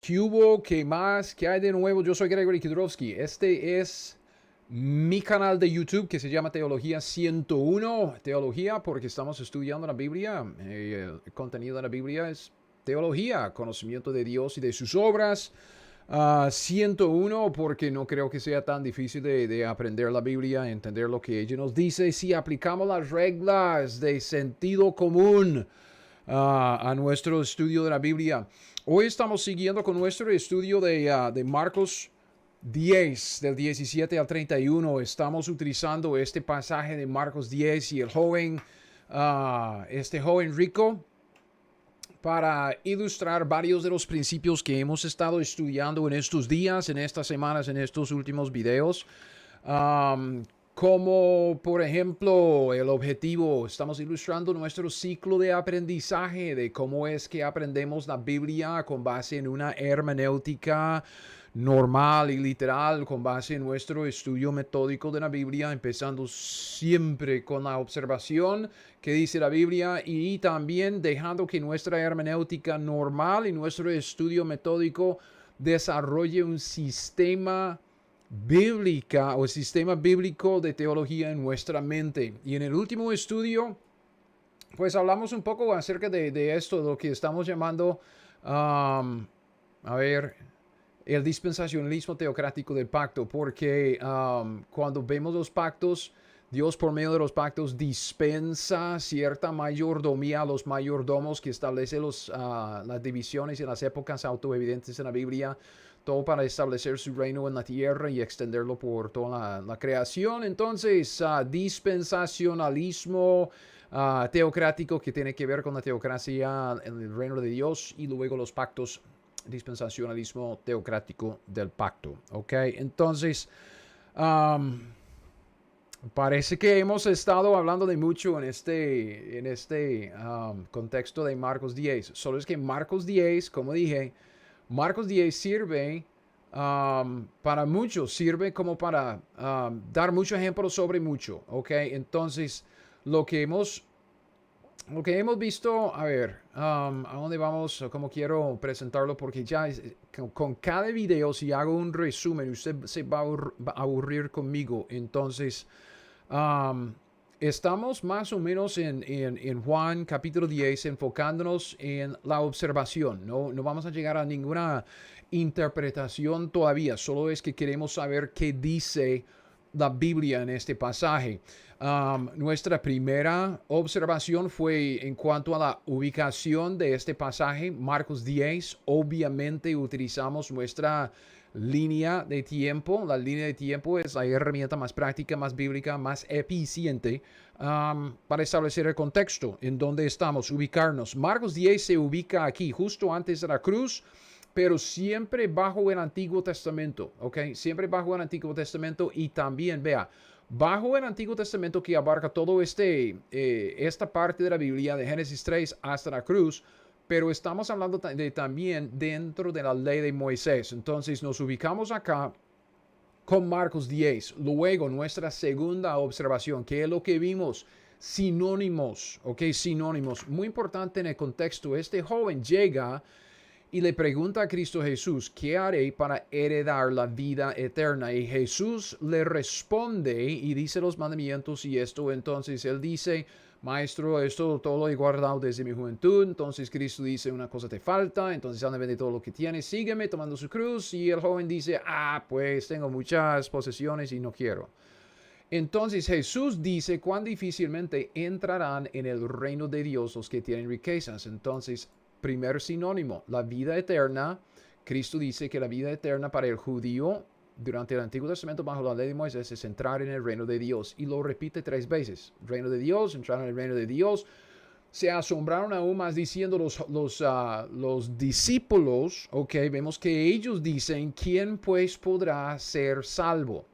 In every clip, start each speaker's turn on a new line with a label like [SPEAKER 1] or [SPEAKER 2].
[SPEAKER 1] ¿Qué hubo? ¿Qué más? ¿Qué hay de nuevo? Yo soy Gregory Kidrowski. Este es mi canal de YouTube que se llama Teología 101. Teología porque estamos estudiando la Biblia. El contenido de la Biblia es teología, conocimiento de Dios y de sus obras. 101 porque no creo que sea tan difícil de aprender la Biblia, entender lo que ella nos dice si aplicamos las reglas de sentido común a nuestro estudio de la Biblia. Hoy estamos siguiendo con nuestro estudio de Marcos 10, del 17 al 31. Estamos utilizando este pasaje de Marcos 10 y el joven, este joven rico, para ilustrar varios de los principios que hemos estado estudiando en estos días, en estas semanas, en estos últimos videos. Um, Como por ejemplo el objetivo, estamos ilustrando nuestro ciclo de aprendizaje, de cómo es que aprendemos la Biblia con base en una hermenéutica normal y literal, con base en nuestro estudio metódico de la Biblia, empezando siempre con la observación que dice la Biblia y también dejando que nuestra hermenéutica normal y nuestro estudio metódico desarrolle un sistema bíblica o sistema bíblico de teología en nuestra mente. Y en el último estudio, pues hablamos un poco acerca de esto, de lo que estamos llamando, a ver, el dispensacionalismo teocrático del pacto, porque cuando vemos los pactos, Dios por medio de los pactos dispensa cierta mayordomía a los mayordomos que establece las divisiones y las épocas autoevidentes en la Biblia, todo para establecer su reino en la tierra y extenderlo por toda la creación. Entonces, dispensacionalismo teocrático que tiene que ver con la teocracia en el reino de Dios y luego los pactos, dispensacionalismo teocrático del pacto. ¿Ok? Entonces, um, parece que hemos estado hablando de mucho en este contexto de Marcos 10. Solo es que Marcos 10, como dije, Marcos 10 sirve para mucho, sirve como para dar mucho ejemplo sobre mucho. ¿Ok? Entonces, lo que hemos lo que hemos visto, a ver, a dónde vamos, cómo quiero presentarlo, porque ya con cada video, si hago un resumen, usted se va a aburrir conmigo. Entonces, um, estamos más o menos en Juan capítulo 10, enfocándonos en la observación. No vamos a llegar a ninguna interpretación todavía, solo es que queremos saber qué dice la Biblia en este pasaje. Nuestra primera observación fue en cuanto a la ubicación de este pasaje, Marcos 10. Obviamente utilizamos nuestra línea de tiempo. La línea de tiempo es la herramienta más práctica, más bíblica, más eficiente para establecer el contexto en donde estamos, ubicarnos. Marcos 10 se ubica aquí, justo antes de la cruz, pero siempre bajo el Antiguo Testamento, ¿ok? Siempre bajo el Antiguo Testamento y también, vea, bajo el Antiguo Testamento que abarca todo esta parte de la Biblia, de Génesis 3 hasta la cruz, pero estamos hablando también dentro de la ley de Moisés. Entonces nos ubicamos acá con Marcos 10. Luego nuestra segunda observación, que es lo que vimos, sinónimos, ¿ok? Sinónimos, muy importante en el contexto. Este joven llega y le pregunta a Cristo Jesús, ¿qué haré para heredar la vida eterna? Y Jesús le responde y dice los mandamientos y esto. Entonces él dice, maestro, esto todo lo he guardado desde mi juventud. Entonces Cristo dice, una cosa te falta. Entonces anda, vende todo lo que tienes, sígueme tomando su cruz. Y el joven dice, pues tengo muchas posesiones y no quiero. Entonces Jesús dice cuán difícilmente entrarán en el reino de Dios los que tienen riquezas. Entonces, primer sinónimo, la vida eterna. Cristo dice que la vida eterna para el judío durante el Antiguo Testamento bajo la ley de Moisés es entrar en el reino de Dios. Y lo repite 3 veces. Reino de Dios, entrar en el reino de Dios. Se asombraron aún más diciendo los discípulos, ok, vemos que ellos dicen, ¿quién pues podrá ser salvo?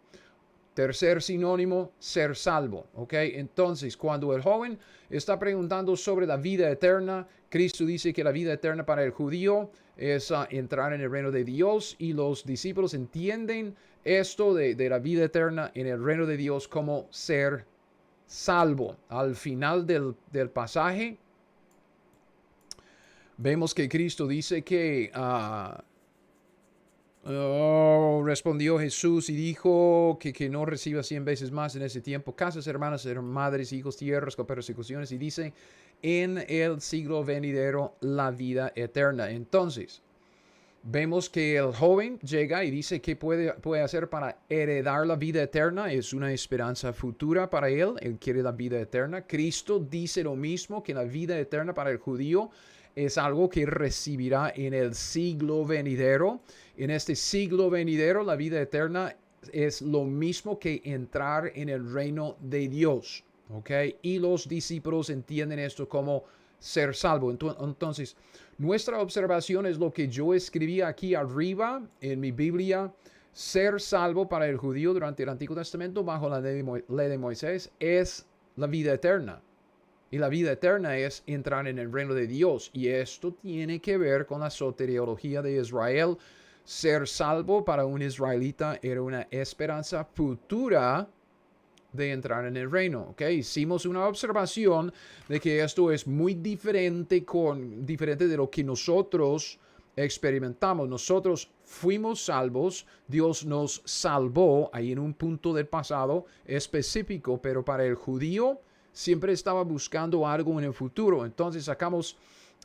[SPEAKER 1] Tercer sinónimo, ser salvo. ¿Ok? Entonces, cuando el joven está preguntando sobre la vida eterna, Cristo dice que la vida eterna para el judío es entrar en el reino de Dios y los discípulos entienden esto de la vida eterna en el reino de Dios como ser salvo. Al final del pasaje, vemos que Cristo dice que Oh, respondió Jesús y dijo que no reciba 100 veces más en ese tiempo casas, hermanas, madres, hijos, tierras, con persecuciones. Y dice, en el siglo venidero, la vida eterna. Entonces, vemos que el joven llega y dice que puede hacer para heredar la vida eterna. Es una esperanza futura para él. Él quiere la vida eterna. Cristo dice lo mismo, que la vida eterna para el judío es algo que recibirá en el siglo venidero. En este siglo venidero, la vida eterna es lo mismo que entrar en el reino de Dios. ¿Ok? Y los discípulos entienden esto como ser salvo. Entonces, nuestra observación es lo que yo escribí aquí arriba en mi Biblia. Ser salvo para el judío durante el Antiguo Testamento bajo la ley de Moisés es la vida eterna. Y la vida eterna es entrar en el reino de Dios. Y esto tiene que ver con la soteriología de Israel. Ser salvo para un israelita era una esperanza futura de entrar en el reino. ¿Okay? Hicimos una observación de que esto es muy diferente de lo que nosotros experimentamos. Nosotros fuimos salvos, Dios nos salvó ahí en un punto del pasado específico, pero para el judío siempre estaba buscando algo en el futuro. Entonces sacamos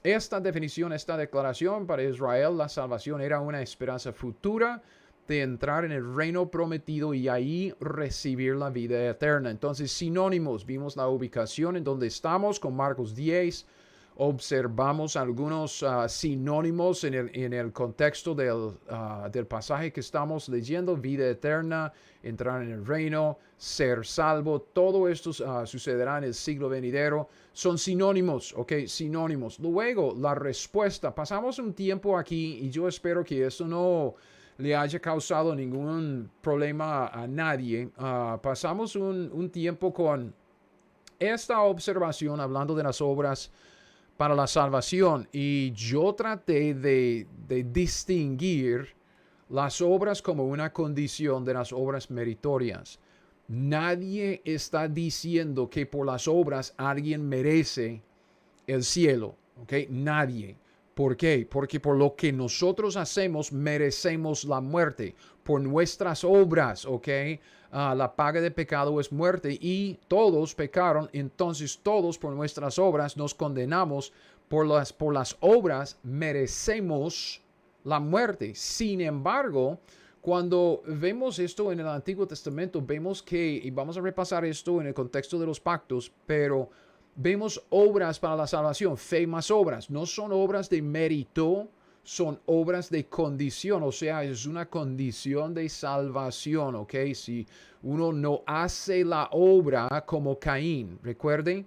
[SPEAKER 1] esta definición, esta declaración. Para Israel la salvación era una esperanza futura de entrar en el reino prometido y ahí recibir la vida eterna. Entonces, sinónimos, vimos la ubicación en donde estamos con Marcos 10, observamos algunos sinónimos en el contexto del pasaje que estamos leyendo: vida eterna, entrar en el reino, ser salvo. Todo esto sucederá en el siglo venidero. Son sinónimos, ¿ok? Sinónimos. Luego, la respuesta. Pasamos un tiempo aquí y yo espero que eso no le haya causado ningún problema a nadie. Pasamos un tiempo con esta observación hablando de las obras para la salvación, y yo traté de distinguir las obras como una condición de las obras meritorias. Nadie está diciendo que por las obras alguien merece el cielo, ¿ok? Nadie. ¿Por qué? Porque por lo que nosotros hacemos merecemos la muerte. Por nuestras obras, ¿ok? La paga de pecado es muerte y todos pecaron, entonces todos por nuestras obras nos condenamos. Por las obras merecemos la muerte. Sin embargo, cuando vemos esto en el Antiguo Testamento, vemos que, y vamos a repasar esto en el contexto de los pactos, pero vemos obras para la salvación, fe más obras. No son obras de mérito, son obras de condición, o sea, es una condición de salvación, ¿ok? Si uno no hace la obra como Caín, recuerden,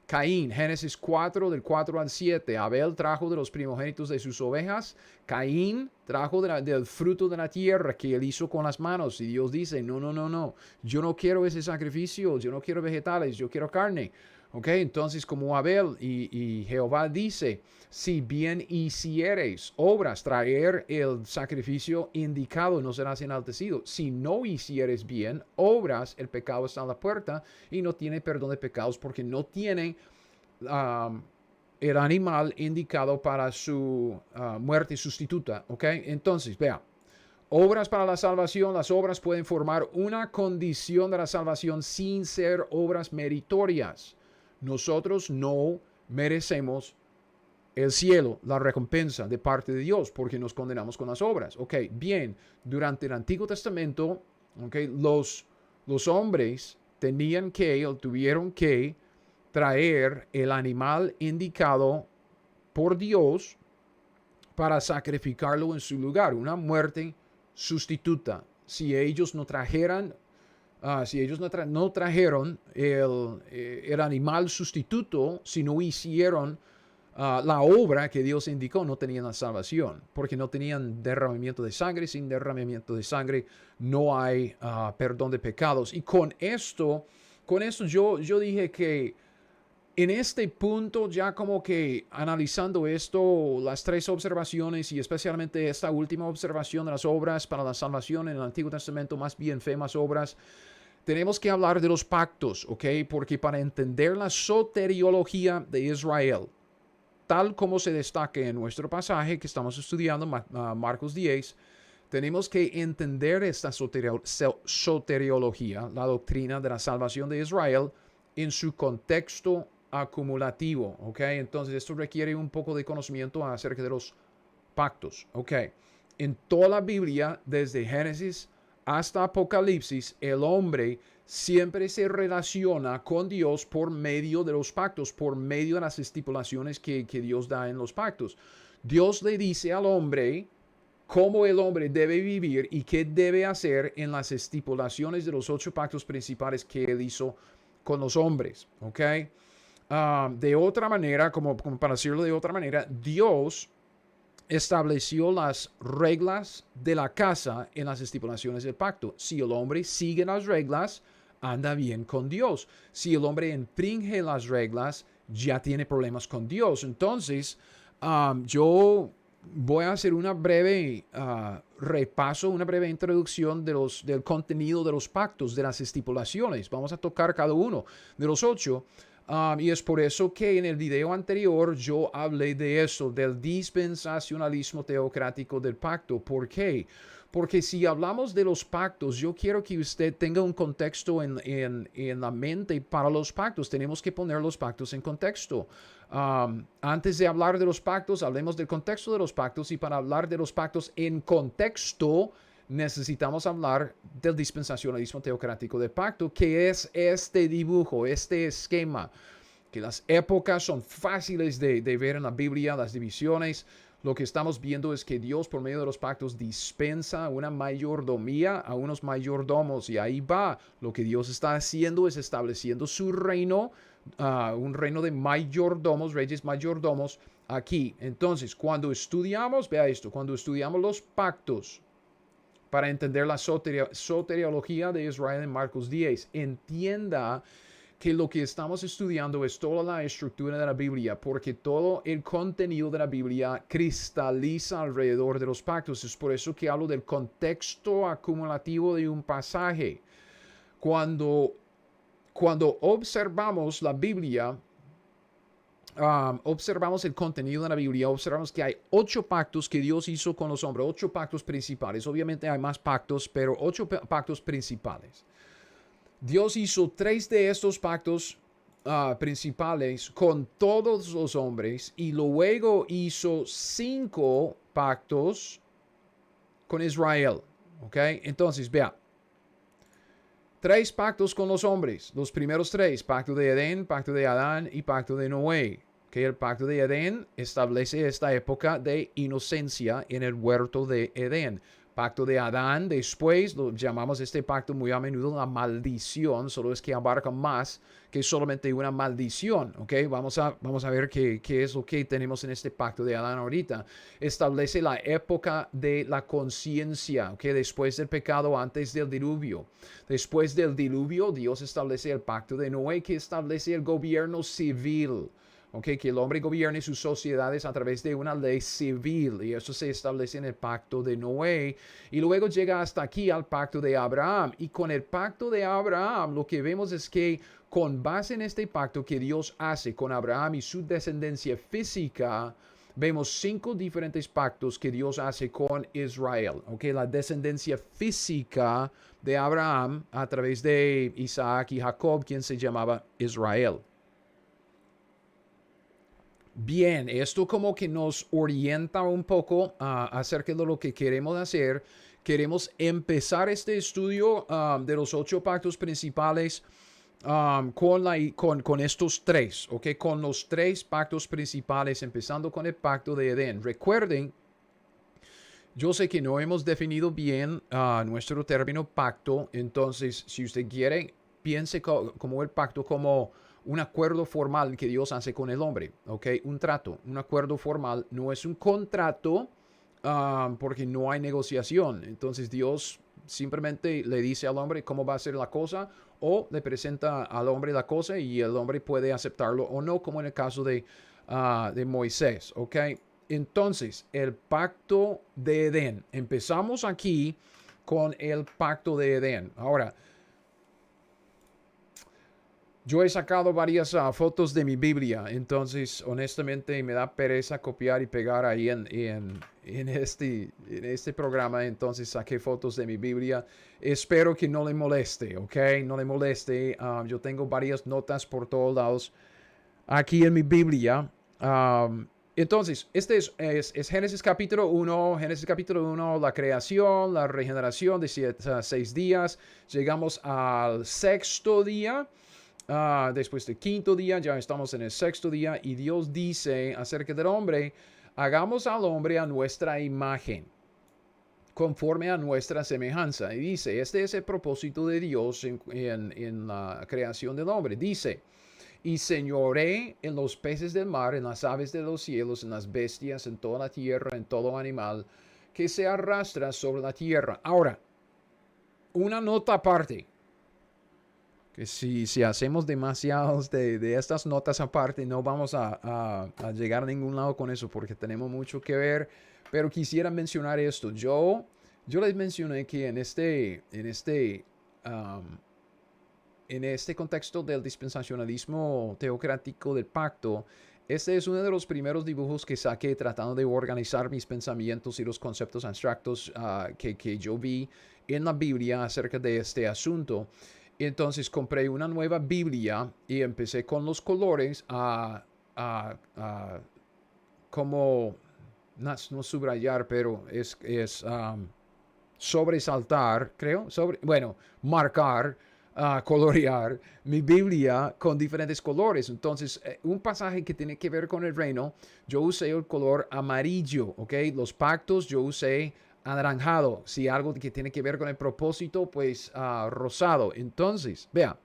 [SPEAKER 1] Caín, Génesis 4, del 4 al 7, Abel trajo de los primogénitos de sus ovejas, Caín trajo del fruto de la tierra que él hizo con las manos, y Dios dice, no, yo no quiero ese sacrificio, yo no quiero vegetales, yo quiero carne. Ok, entonces como Abel y Jehová dice, si bien hiciereis obras, traer el sacrificio indicado, no serás enaltecido. Si no hicieres bien obras, el pecado está a la puerta y no tiene perdón de pecados porque no tiene el animal indicado para su muerte sustituta. Ok, entonces vea. Obras para la salvación. Las obras pueden formar una condición de la salvación sin ser obras meritorias. Nosotros no merecemos el cielo, la recompensa de parte de Dios, porque nos condenamos con las obras. Ok, bien, durante el Antiguo Testamento, okay, los hombres tuvieron que traer el animal indicado por Dios para sacrificarlo en su lugar, una muerte sustituta. Si ellos no trajeron el animal sustituto, si no hicieron la obra que Dios indicó, no tenían la salvación, porque no tenían derramamiento de sangre. Sin derramamiento de sangre no hay perdón de pecados. Y con esto yo dije que en este punto, ya como que analizando esto, las tres observaciones y especialmente esta última observación de las obras para la salvación en el Antiguo Testamento, más bien fe más obras, tenemos que hablar de los pactos, ¿ok? Porque para entender la soteriología de Israel, tal como se destaca en nuestro pasaje que estamos estudiando, Marcos 10, tenemos que entender esta soteriología, la doctrina de la salvación de Israel, en su contexto acumulativo, ¿ok? Entonces esto requiere un poco de conocimiento acerca de los pactos, ¿ok? En toda la Biblia, desde Génesis hasta Apocalipsis, el hombre siempre se relaciona con Dios por medio de los pactos, por medio de las estipulaciones que Dios da en los pactos. Dios le dice al hombre cómo el hombre debe vivir y qué debe hacer en las estipulaciones de los 8 pactos principales que él hizo con los hombres, ¿ok? De otra manera, como para decirlo de otra manera, Dios estableció las reglas de la casa en las estipulaciones del pacto. Si el hombre sigue las reglas, anda bien con Dios. Si el hombre infringe las reglas, ya tiene problemas con Dios. Entonces, yo voy a hacer una breve repaso, una breve introducción del contenido de los pactos, de las estipulaciones. Vamos a tocar cada uno de los 8. Y es por eso que en el video anterior yo hablé de eso, del dispensacionalismo teocrático del pacto. ¿Por qué? Porque si hablamos de los pactos, yo quiero que usted tenga un contexto en la mente para los pactos. Tenemos que poner los pactos en contexto. Antes de hablar de los pactos, hablemos del contexto de los pactos. Y para hablar de los pactos en contexto, necesitamos hablar del dispensacionalismo teocrático del pacto, que es este dibujo, este esquema, que las épocas son fáciles de ver en la Biblia, las divisiones. Lo que estamos viendo es que Dios, por medio de los pactos, dispensa una mayordomía a unos mayordomos, y ahí va. Lo que Dios está haciendo es estableciendo su reino, un reino de mayordomos, reyes mayordomos aquí. Entonces, cuando estudiamos, vea esto, cuando estudiamos los pactos, para entender la soteriología de Israel en Marcos 10, entienda que lo que estamos estudiando es toda la estructura de la Biblia, porque todo el contenido de la Biblia cristaliza alrededor de los pactos. Es por eso que hablo del contexto acumulativo de un pasaje. Cuando observamos la Biblia, observamos el contenido de la Biblia, observamos que hay 8 pactos que Dios hizo con los hombres, 8 pactos principales. Obviamente hay más pactos, pero 8 pactos principales. Dios hizo 3 de estos pactos principales con todos los hombres, y luego hizo 5 pactos con Israel. ¿Ok? Entonces, vea. 3 pactos con los hombres. Los primeros 3, pacto de Edén, pacto de Adán y pacto de Noé. Que el pacto de Edén establece esta época de inocencia en el huerto de Edén. Pacto de Adán, después lo llamamos este pacto muy a menudo la maldición, solo es que abarca más que solamente una maldición, ¿ok? Vamos a ver qué es lo que tenemos en este pacto de Adán ahorita. Establece la época de la conciencia, ¿ok? Después del pecado, antes del diluvio. Después del diluvio, Dios establece el pacto de Noé, que establece el gobierno civil. Okay, que el hombre gobierne sus sociedades a través de una ley civil, y eso se establece en el pacto de Noé, y luego llega hasta aquí al pacto de Abraham. Y con el pacto de Abraham lo que vemos es que con base en este pacto que Dios hace con Abraham y su descendencia física, vemos 5 diferentes pactos que Dios hace con Israel. Okay, la descendencia física de Abraham a través de Isaac y Jacob, quien se llamaba Israel. Bien, esto como que nos orienta un poco acerca de lo que queremos hacer. Queremos empezar este estudio de los 8 pactos principales con estos 3, ¿ok? Con los 3 pactos principales, empezando con el pacto de Edén. Recuerden, yo sé que no hemos definido bien nuestro término pacto, entonces si usted quiere, piense como el pacto como un acuerdo formal que Dios hace con el hombre, ¿ok? Un trato, un acuerdo formal, no es un contrato porque no hay negociación. Entonces Dios simplemente le dice al hombre cómo va a ser la cosa, o le presenta al hombre la cosa y el hombre puede aceptarlo o no, como en el caso de Moisés, ¿ok? Entonces, el pacto de Edén. Empezamos aquí con el pacto de Edén. Ahora, Yo he sacado varias fotos de mi Biblia, entonces honestamente me da pereza copiar y pegar ahí en este programa, entonces saqué fotos de mi Biblia. Espero que no le moleste, ¿ok? No le moleste. Yo tengo varias notas por todos lados aquí en mi Biblia. Entonces, este es Génesis capítulo 1, Génesis capítulo 1, la creación, la regeneración de 6 días. Llegamos al sexto día. Después del quinto día, ya estamos en el sexto día y Dios dice acerca del hombre, hagamos al hombre a nuestra imagen, conforme a nuestra semejanza. Y dice, este es el propósito de Dios en la creación del hombre. Dice, y señoré en los peces del mar, en las aves de los cielos, en las bestias, en toda la tierra, en todo animal que se arrastra sobre la tierra. Ahora, una nota aparte. Que si hacemos demasiados de estas notas aparte, no vamos a llegar a ningún lado con eso porque tenemos mucho que ver. Pero quisiera mencionar esto. Yo les mencioné que en este contexto del dispensacionalismo teocrático del pacto, este es uno de los primeros dibujos que saqué tratando de organizar mis pensamientos y los conceptos abstractos que yo vi en la Biblia acerca de este asunto. Entonces compré una nueva Biblia y empecé con los colores a como, no subrayar, pero es sobresaltar, creo, bueno, marcar, colorear mi Biblia con diferentes colores. Entonces, un pasaje que tiene que ver con el reino, yo usé el color amarillo, ¿ok? Los pactos yo usé anaranjado. Si algo que tiene que ver con el propósito, pues rosado. Entonces, vea,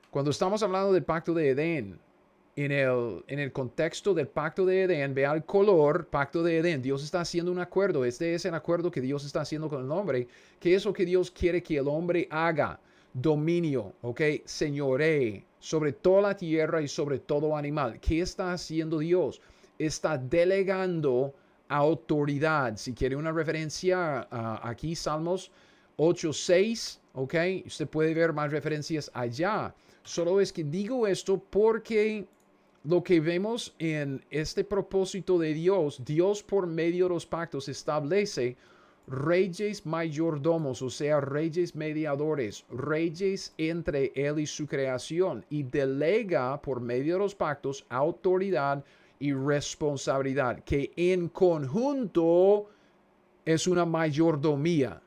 [SPEAKER 1] cuando estamos hablando del pacto de Edén, en el contexto del pacto de Edén, vea el color, pacto de Edén, Dios está haciendo un acuerdo, este es el acuerdo que Dios está haciendo con el hombre, que es lo que Dios quiere que el hombre haga, dominio, ¿ok? Señoree sobre toda la tierra y sobre todo animal. ¿Qué está haciendo Dios? Está delegando autoridad. Si quiere una referencia, aquí Salmos 8:6, ¿ok? Usted puede ver más referencias allá. Solo es que digo esto porque lo que vemos en este propósito de Dios, Dios por medio de los pactos establece reyes mayordomos, o sea, reyes mediadores, reyes entre Él y su creación, y delega por medio de los pactos autoridad y responsabilidad, que en conjunto es una mayordomía.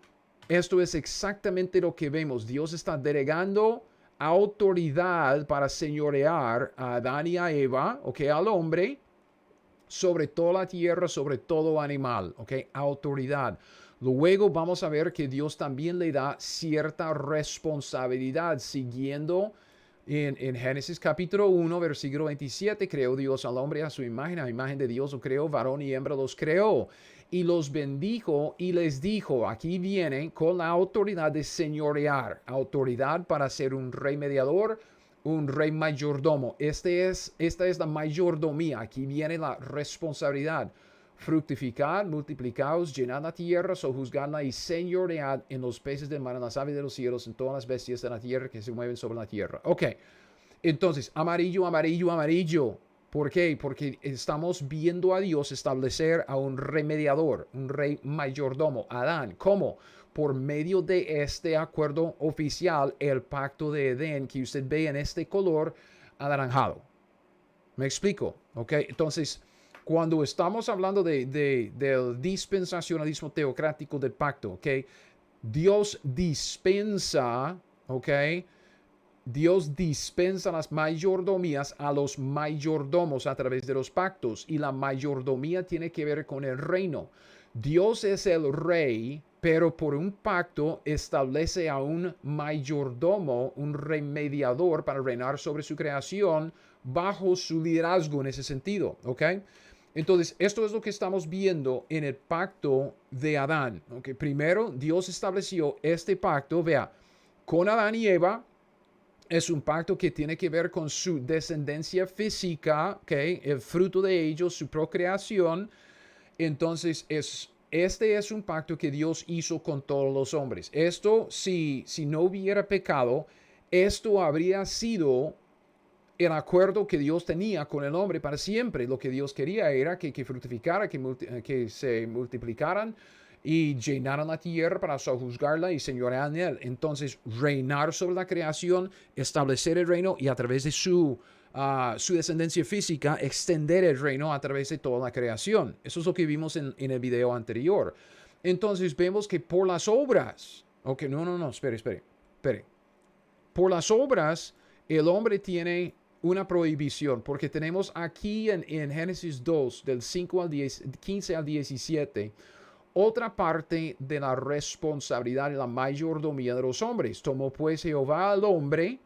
[SPEAKER 1] Esto es exactamente lo que vemos. Dios está delegando autoridad para señorear a Adán y a Eva, ¿ok? Al hombre, sobre toda la tierra, sobre todo animal, ¿ok? Autoridad. Luego vamos a ver que Dios también le da cierta responsabilidad siguiendo en Génesis capítulo 1, versículo 27, creó Dios al hombre a su imagen, a imagen de Dios lo creó, varón y hembra los creó. Y los bendijo y les dijo, aquí viene con la autoridad de señorear, autoridad para ser un rey mediador, un rey mayordomo. Esta es la mayordomía, aquí viene la responsabilidad. Fructificad, multiplicaos, llenad la tierra, sojuzgadla y señoread en los peces del mar, en las aves de los cielos, en todas las bestias de la tierra que se mueven sobre la tierra. Ok, entonces, amarillo, amarillo, amarillo. ¿Por qué? Porque estamos viendo a Dios establecer a un remediador, un rey mayordomo, Adán. ¿Cómo? Por medio de este acuerdo oficial, el pacto de Edén, que usted ve en este color anaranjado. ¿Me explico? ¿Ok? Entonces, cuando estamos hablando del dispensacionalismo teocrático del pacto, ¿ok? Dios dispensa, ¿ok? Dios dispensa las mayordomías a los mayordomos a través de los pactos y la mayordomía tiene que ver con el reino. Dios es el rey, pero por un pacto establece a un mayordomo, un remediador para reinar sobre su creación bajo su liderazgo en ese sentido, ¿ok? Entonces, esto es lo que estamos viendo en el pacto de Adán, ¿ok? Primero, Dios estableció este pacto, vea, con Adán y Eva. Es un pacto que tiene que ver con su descendencia física, ¿okay? El fruto de ellos, su procreación. Entonces, este es un pacto que Dios hizo con todos los hombres. Esto, si no hubiera pecado, esto habría sido el acuerdo que Dios tenía con el hombre para siempre. Lo que Dios quería era que fructificara, que se multiplicaran y llenaran la tierra para sojuzgarla y señorear en él. Entonces, reinar sobre la creación, establecer el reino y a través de su descendencia física, extender el reino a través de toda la creación. Eso es lo que vimos en el video anterior. Entonces, vemos que por las obras, ok, no, espere. Por las obras, el hombre tiene una prohibición, porque tenemos aquí en Génesis 2, del 5 al 10, 15 al 17, otra parte de la responsabilidad de la mayordomía de los hombres. Tomó pues Jehová al hombre,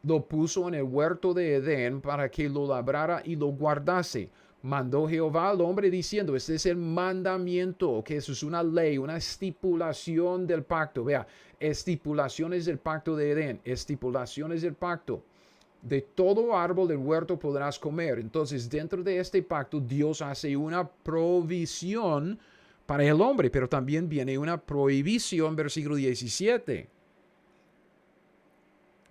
[SPEAKER 1] lo puso en el huerto de Edén para que lo labrara y lo guardase. Mandó Jehová al hombre diciendo, este es el mandamiento, que eso es una ley, una estipulación del pacto. Vea, estipulaciones del pacto de Edén, estipulaciones del pacto. De todo árbol del huerto podrás comer. Entonces, dentro de este pacto, Dios hace una provisión para el hombre, pero también viene una prohibición, versículo 17.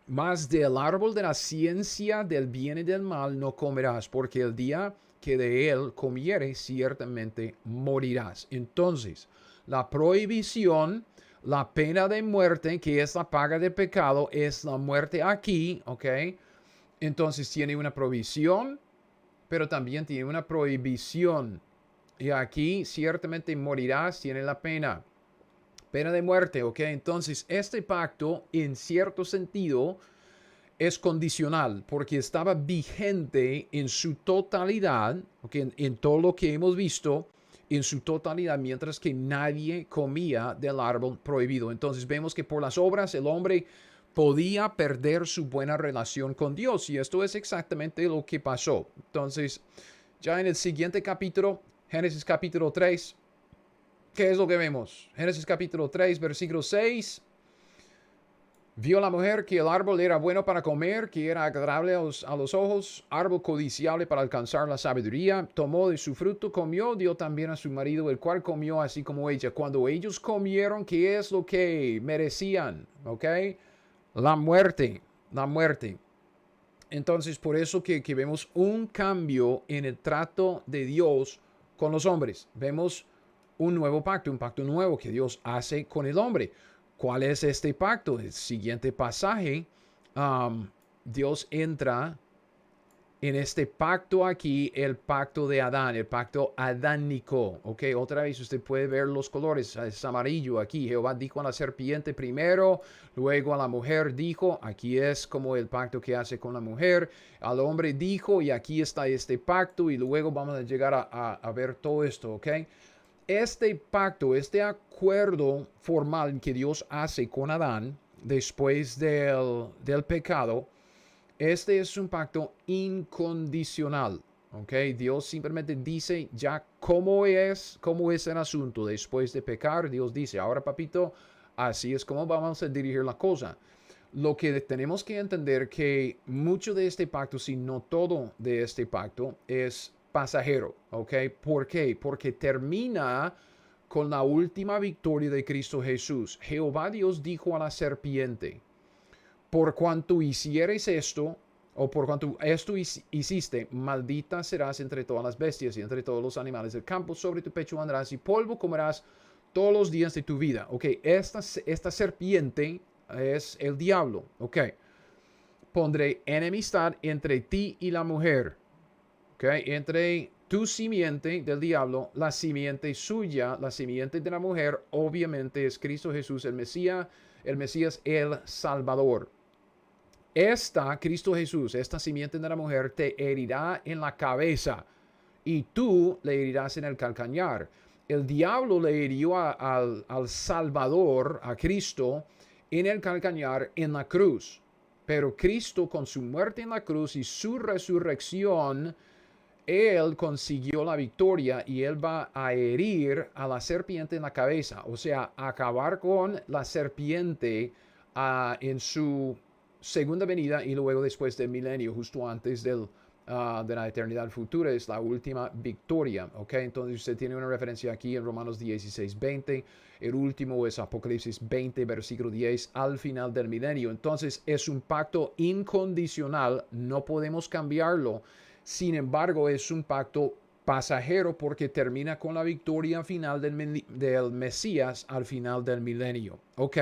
[SPEAKER 1] Mas del árbol de la ciencia del bien y del mal no comerás, porque el día que de él comieres, ciertamente morirás. Entonces, la prohibición, la pena de muerte, que es la paga del pecado, es la muerte aquí, ¿ok? Entonces tiene una provisión, pero también tiene una prohibición. Y aquí ciertamente morirás, tiene la pena. Pena de muerte, ¿ok? Entonces este pacto en cierto sentido es condicional porque estaba vigente en su totalidad, ¿ok? En todo lo que hemos visto, en su totalidad, mientras que nadie comía del árbol prohibido. Entonces vemos que por las obras el hombre podía perder su buena relación con Dios y esto es exactamente lo que pasó. Entonces, ya en el siguiente capítulo, Génesis capítulo 3, ¿qué es lo que vemos? Génesis capítulo 3, versículo 6. Vio la mujer que el árbol era bueno para comer, que era agradable a los ojos, árbol codiciable para alcanzar la sabiduría. Tomó de su fruto, comió, dio también a su marido, el cual comió así como ella. Cuando ellos comieron, ¿qué es lo que merecían? ¿Ok? La muerte. Entonces, por eso que vemos un cambio en el trato de Dios con los hombres. Vemos un nuevo pacto, un pacto nuevo que Dios hace con el hombre. ¿Cuál es este pacto? El siguiente pasaje, Dios entra en este pacto aquí, el pacto de Adán, el pacto adánico. Ok, otra vez usted puede ver los colores, es amarillo aquí. Jehová dijo a la serpiente primero, luego a la mujer dijo, aquí es como el pacto que hace con la mujer. Al hombre dijo, y aquí está este pacto, y luego vamos a llegar a ver todo esto, ok. Este pacto, este acuerdo formal que Dios hace con Adán después del pecado, este es un pacto incondicional, ¿ok? Dios simplemente dice ya cómo es el asunto. Después de pecar, Dios dice, ahora papito, así es como vamos a dirigir la cosa. Lo que tenemos que entender que mucho de este pacto, si no todo de este pacto, es pasajero, ¿ok? ¿Por qué? Porque termina con la última victoria de Cristo Jesús. Jehová Dios dijo a la serpiente, por cuanto hicieres esto, o por cuanto esto hiciste, maldita serás entre todas las bestias y entre todos los animales del campo, sobre tu pecho andarás y polvo comerás todos los días de tu vida. Ok, esta serpiente es el diablo. Ok, pondré enemistad entre ti y la mujer. Ok, entre tu simiente del diablo, la simiente suya, la simiente de la mujer, obviamente es Cristo Jesús, el Mesías, el Salvador. Cristo Jesús, esta simiente de la mujer, te herirá en la cabeza y tú le herirás en el calcañar. El diablo le hirió al Salvador, a Cristo, en el calcañar en la cruz. Pero Cristo, con su muerte en la cruz y su resurrección, Él consiguió la victoria y Él va a herir a la serpiente en la cabeza. O sea, acabar con la serpiente en su segunda venida y luego después del milenio, justo antes del de la eternidad futura, es la última victoria, ¿ok? Entonces usted tiene una referencia aquí en Romanos 16:20, el último es Apocalipsis 20, versículo 10, al final del milenio. Entonces es un pacto incondicional, no podemos cambiarlo, sin embargo es un pacto pasajero porque termina con la victoria final del Mesías al final del milenio, ¿ok?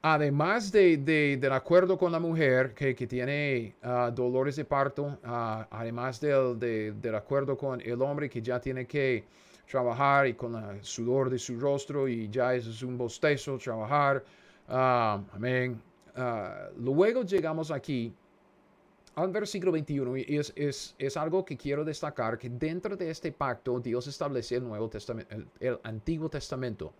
[SPEAKER 1] Además del acuerdo con la mujer que tiene dolores de parto, además del acuerdo con el hombre que ya tiene que trabajar y con el sudor de su rostro y ya es un bostezo trabajar. Amén. Luego llegamos aquí al versículo 21 y es algo que quiero destacar, que dentro de este pacto Dios establece el Nuevo Testamento, el Antiguo Testamento.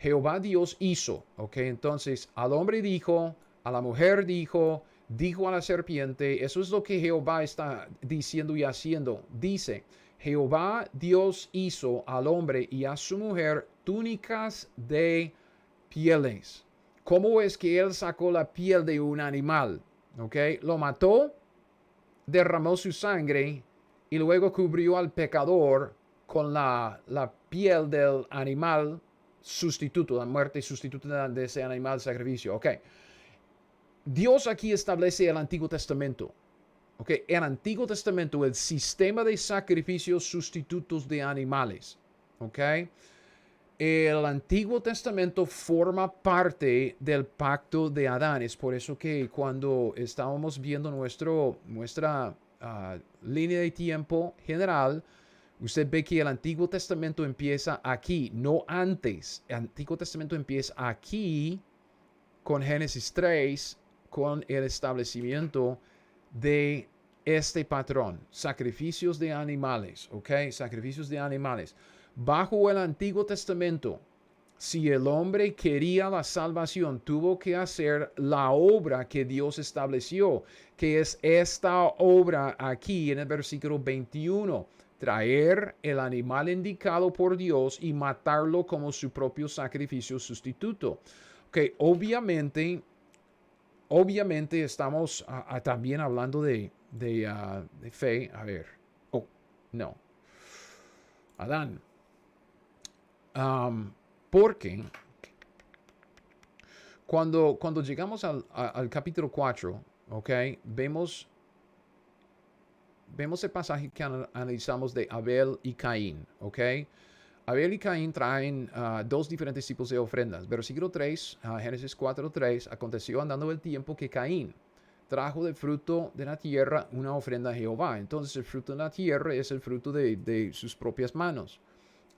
[SPEAKER 1] Jehová Dios hizo, ¿ok? Entonces al hombre dijo, a la mujer dijo, dijo a la serpiente, eso es lo que Jehová está diciendo y haciendo. Dice, Jehová Dios hizo al hombre y a su mujer túnicas de pieles. ¿Cómo es que él sacó la piel de un animal? ¿Ok? Lo mató, derramó su sangre y luego cubrió al pecador con la piel del animal sustituto, la muerte sustituta de ese animal sacrificio. Ok. Dios aquí establece el Antiguo Testamento. Ok. El Antiguo Testamento, el sistema de sacrificios sustitutos de animales. Ok. El Antiguo Testamento forma parte del pacto de Adán. Es por eso que cuando estábamos viendo nuestra línea de tiempo general, usted ve que el Antiguo Testamento empieza aquí, no antes. El Antiguo Testamento empieza aquí con Génesis 3, con el establecimiento de este patrón. Sacrificios de animales, ¿ok? Sacrificios de animales. Bajo el Antiguo Testamento, si el hombre quería la salvación, tuvo que hacer la obra que Dios estableció, que es esta obra aquí en el versículo 21. Traer el animal indicado por Dios y matarlo como su propio sacrificio sustituto. Ok, obviamente estamos también hablando de fe. A ver. Oh, no. Adán. Porque cuando llegamos al capítulo 4, ok, vemos el pasaje que analizamos de Abel y Caín, ok. Abel y Caín traen dos diferentes tipos de ofrendas. Versículo 3, Génesis 4:3, aconteció andando el tiempo que Caín trajo del fruto de la tierra una ofrenda a Jehová. Entonces el fruto de la tierra es el fruto de sus propias manos.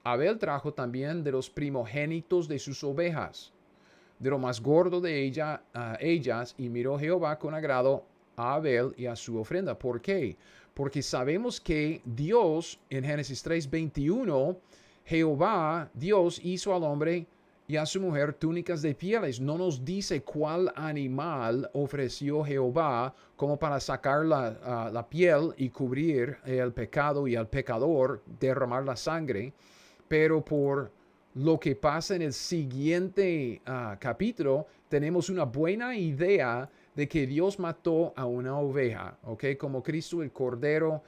[SPEAKER 1] Abel trajo también de los primogénitos de sus ovejas, de lo más gordo de ellas, y miró Jehová con agrado a Abel y a su ofrenda. ¿Por qué? Porque sabemos que Dios, en Génesis 3:21, Jehová, Dios, hizo al hombre y a su mujer túnicas de pieles. No nos dice cuál animal ofreció Jehová como para sacar la piel y cubrir el pecado y al pecador, derramar la sangre, pero por lo que pasa en el siguiente capítulo, tenemos una buena idea de que Dios mató a una oveja, ¿ok? Como Cristo, el Cordero,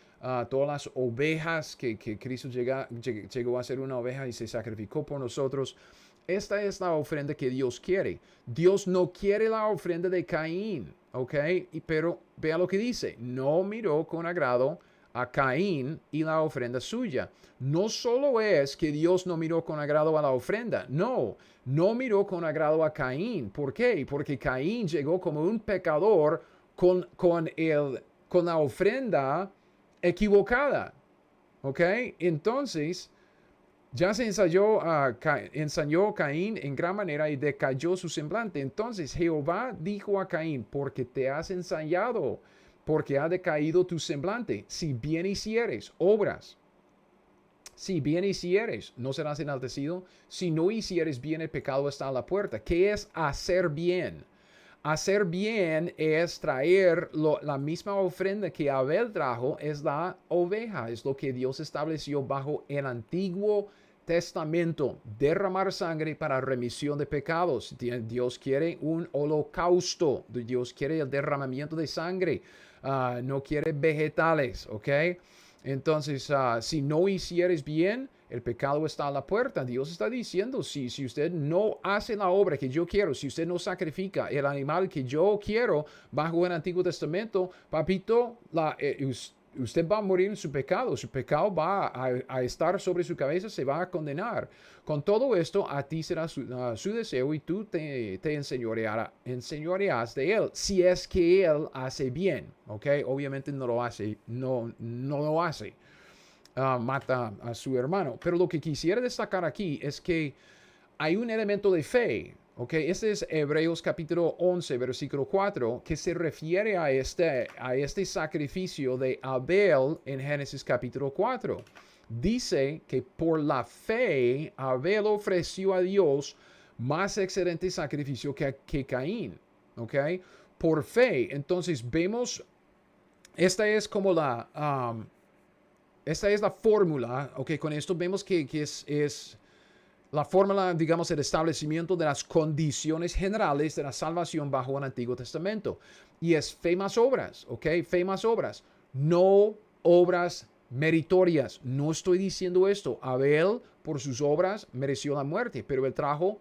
[SPEAKER 1] todas las ovejas que Cristo llegó a ser una oveja y se sacrificó por nosotros. Esta es la ofrenda que Dios quiere. Dios no quiere la ofrenda de Caín, ¿ok? Pero vea lo que dice. No miró con agrado a Caín y la ofrenda suya. No solo es que Dios no miró con agrado a la ofrenda, no miró con agrado a Caín. ¿Por qué? Porque Caín llegó como un pecador con la ofrenda equivocada. ¿Ok? Entonces, ya se ensañó Caín en gran manera y decayó su semblante. Entonces Jehová dijo a Caín, porque te has ensañado, porque ha decaído tu semblante. Si bien hicieres obras, si bien hicieres, no serás enaltecido. Si no hicieres bien, el pecado está a la puerta. ¿Qué es hacer bien? Hacer bien es traer la misma ofrenda que Abel trajo, es la oveja, es lo que Dios estableció bajo el Antiguo Testamento, derramar sangre para remisión de pecados. Dios quiere un holocausto, Dios quiere el derramamiento de sangre. no quiere vegetales, ¿ok? Entonces, si no hicieres bien, el pecado está a la puerta. Dios está diciendo, si usted no hace la obra que yo quiero, si usted no sacrifica el animal que yo quiero bajo el Antiguo Testamento, papito, usted va a morir en su pecado va a estar sobre su cabeza, se va a condenar. Con todo esto, a ti será su deseo y tú te enseñorearás de él, si es que él hace bien, ¿ok? Obviamente no lo hace, no lo hace. Mata a su hermano. Pero lo que quisiera destacar aquí es que hay un elemento de fe. ¿Ok? Este es Hebreos capítulo 11, versículo 4, que se refiere a este sacrificio de Abel en Génesis capítulo 4. Dice que por la fe Abel ofreció a Dios más excelente sacrificio que Caín. ¿Ok? Por fe. Entonces vemos, esta es como esta es la fórmula, ok, con esto vemos que es la fórmula, digamos, el establecimiento de las condiciones generales de la salvación bajo el Antiguo Testamento. Y es fe más obras, ok, fe más obras, no obras meritorias. No estoy diciendo esto. Abel, por sus obras, mereció la muerte, pero él trajo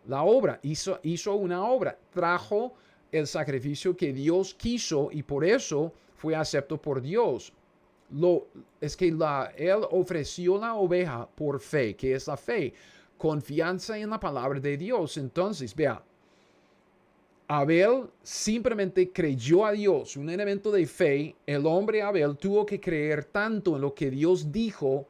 [SPEAKER 1] la obra, hizo una obra, trajo el sacrificio que Dios quiso y por eso fue acepto por Dios. Es que él ofreció la oveja por fe, que es la fe, confianza en la palabra de Dios. Entonces, vea, Abel simplemente creyó a Dios, un elemento de fe. El hombre Abel tuvo que creer tanto en lo que Dios dijo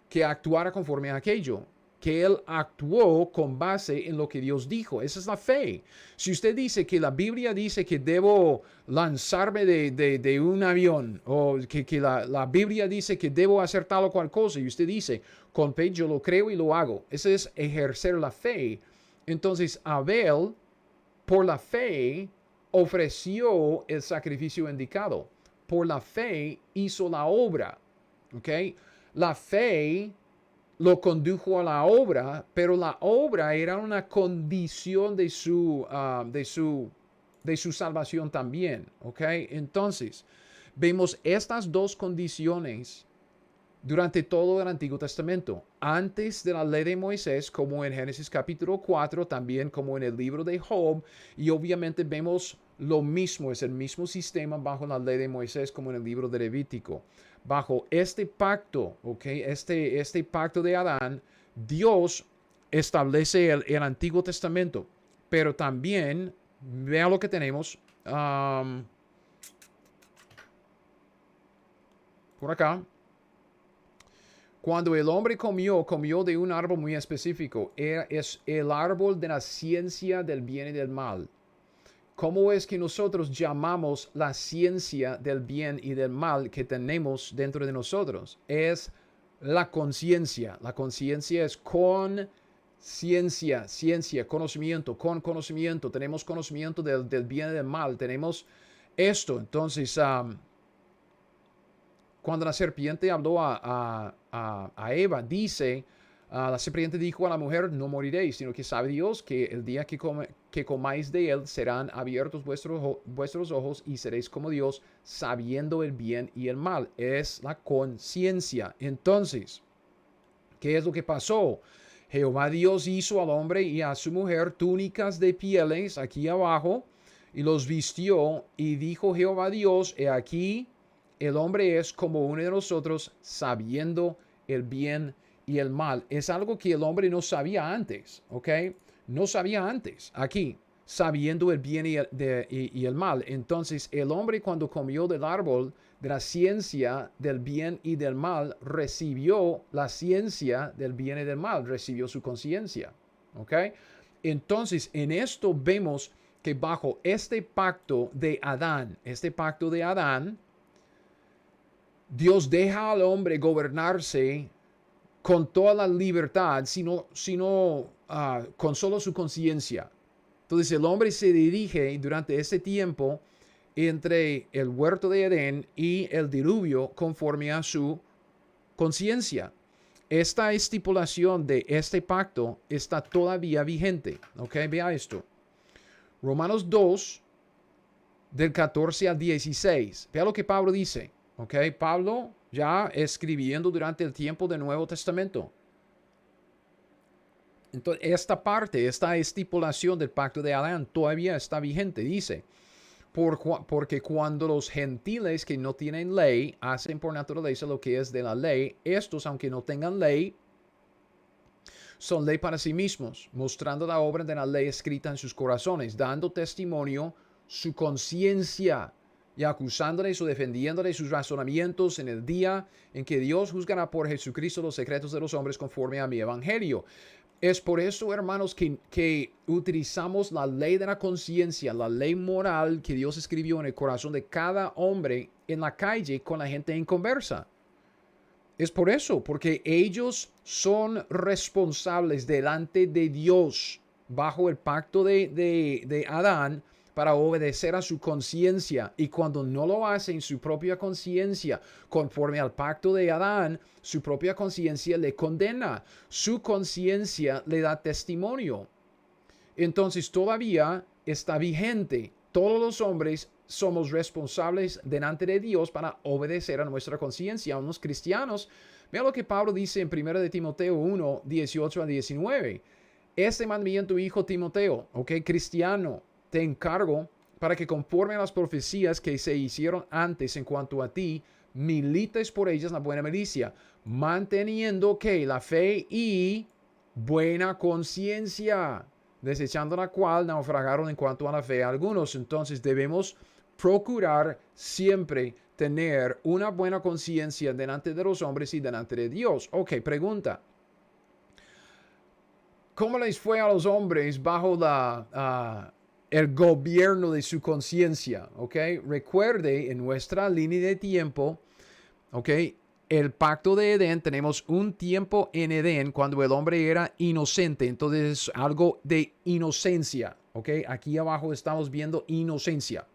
[SPEAKER 1] que actuara conforme a aquello, que él actuó con base en lo que Dios dijo. Esa es la fe. Si usted dice que la Biblia dice que debo lanzarme de un avión, o que la Biblia dice que debo hacer tal o cual cosa, y usted dice, con fe yo lo creo y lo hago. Eso es ejercer la fe. Entonces Abel, por la fe, ofreció el sacrificio indicado. Por la fe hizo la obra. ¿Ok? La fe lo condujo a la obra, pero la obra era una condición de su salvación también, ¿ok? Entonces, vemos estas dos condiciones durante todo el Antiguo Testamento, antes de la ley de Moisés, como en Génesis capítulo 4, también como en el libro de Job, y obviamente vemos lo mismo, es el mismo sistema bajo la ley de Moisés como en el libro de Levítico. Bajo este pacto, ¿ok? Este pacto de Adán, Dios establece el Antiguo Testamento, pero también, vea lo que tenemos por acá. Cuando el hombre comió de un árbol muy específico. Es el árbol de la ciencia del bien y del mal. ¿Cómo es que nosotros llamamos la ciencia del bien y del mal que tenemos dentro de nosotros? Es la conciencia. La conciencia es con ciencia, conocimiento, con conocimiento. Tenemos conocimiento del bien y del mal. Tenemos esto. Entonces, cuando la serpiente habló a Eva, dice, la serpiente dijo a la mujer, no moriréis, sino que sabe Dios que el día que comáis de él serán abiertos vuestros ojos y seréis como Dios, sabiendo el bien y el mal. Es la conciencia. Entonces, ¿qué es lo que pasó? Jehová Dios hizo al hombre y a su mujer túnicas de pieles aquí abajo y los vistió y dijo Jehová Dios, he aquí, el hombre es como uno de nosotros, sabiendo el bien y el mal. Es algo que el hombre no sabía antes, ¿ok? No sabía antes, aquí, sabiendo el bien y el mal. Entonces, el hombre cuando comió del árbol de la ciencia del bien y del mal, recibió la ciencia del bien y del mal, recibió su conciencia, ¿ok? Entonces, en esto vemos que bajo este pacto de Adán, Dios deja al hombre gobernarse con toda la libertad, sino con solo su conciencia. Entonces el hombre se dirige durante ese tiempo entre el huerto de Edén y el diluvio conforme a su conciencia. Esta estipulación de este pacto está todavía vigente. ¿Ok? Vea esto. Romanos 2, del 14 al 16. Vea lo que Pablo dice. ¿Ok? Pablo ya escribiendo durante el tiempo del Nuevo Testamento. Entonces, esta parte, esta estipulación del pacto de Adán todavía está vigente. Dice, porque cuando los gentiles que no tienen ley hacen por naturaleza lo que es de la ley, estos, aunque no tengan ley, son ley para sí mismos, mostrando la obra de la ley escrita en sus corazones, dando testimonio su conciencia y acusándoles o defendiéndoles sus razonamientos en el día en que Dios juzgará por Jesucristo los secretos de los hombres conforme a mi evangelio. Es por eso, hermanos, que utilizamos la ley de la conciencia, la ley moral que Dios escribió en el corazón de cada hombre en la calle con la gente en conversa. Es por eso, porque ellos son responsables delante de Dios bajo el pacto de Adán para obedecer a su conciencia. Y cuando no lo hacen su propia conciencia, conforme al pacto de Adán, su propia conciencia le condena. Su conciencia le da testimonio. Entonces todavía está vigente. Todos los hombres somos responsables delante de Dios para obedecer a nuestra conciencia. A unos cristianos, vea lo que Pablo dice en 1 de Timoteo 1, 18 a 19. Este mandamiento, hijo Timoteo, cristiano, te encargo para que conforme a las profecías que se hicieron antes en cuanto a ti, milites por ellas la buena milicia, manteniendo que la fe y buena conciencia, desechando la cual naufragaron en cuanto a la fe algunos. Entonces debemos procurar siempre tener una buena conciencia delante de los hombres y delante de Dios. Pregunta. ¿Cómo les fue a los hombres bajo el gobierno de su conciencia? Recuerde, en nuestra línea de tiempo, el pacto de Edén, tenemos un tiempo en Edén cuando el hombre era inocente. Entonces, algo de inocencia. Aquí abajo estamos viendo inocencia.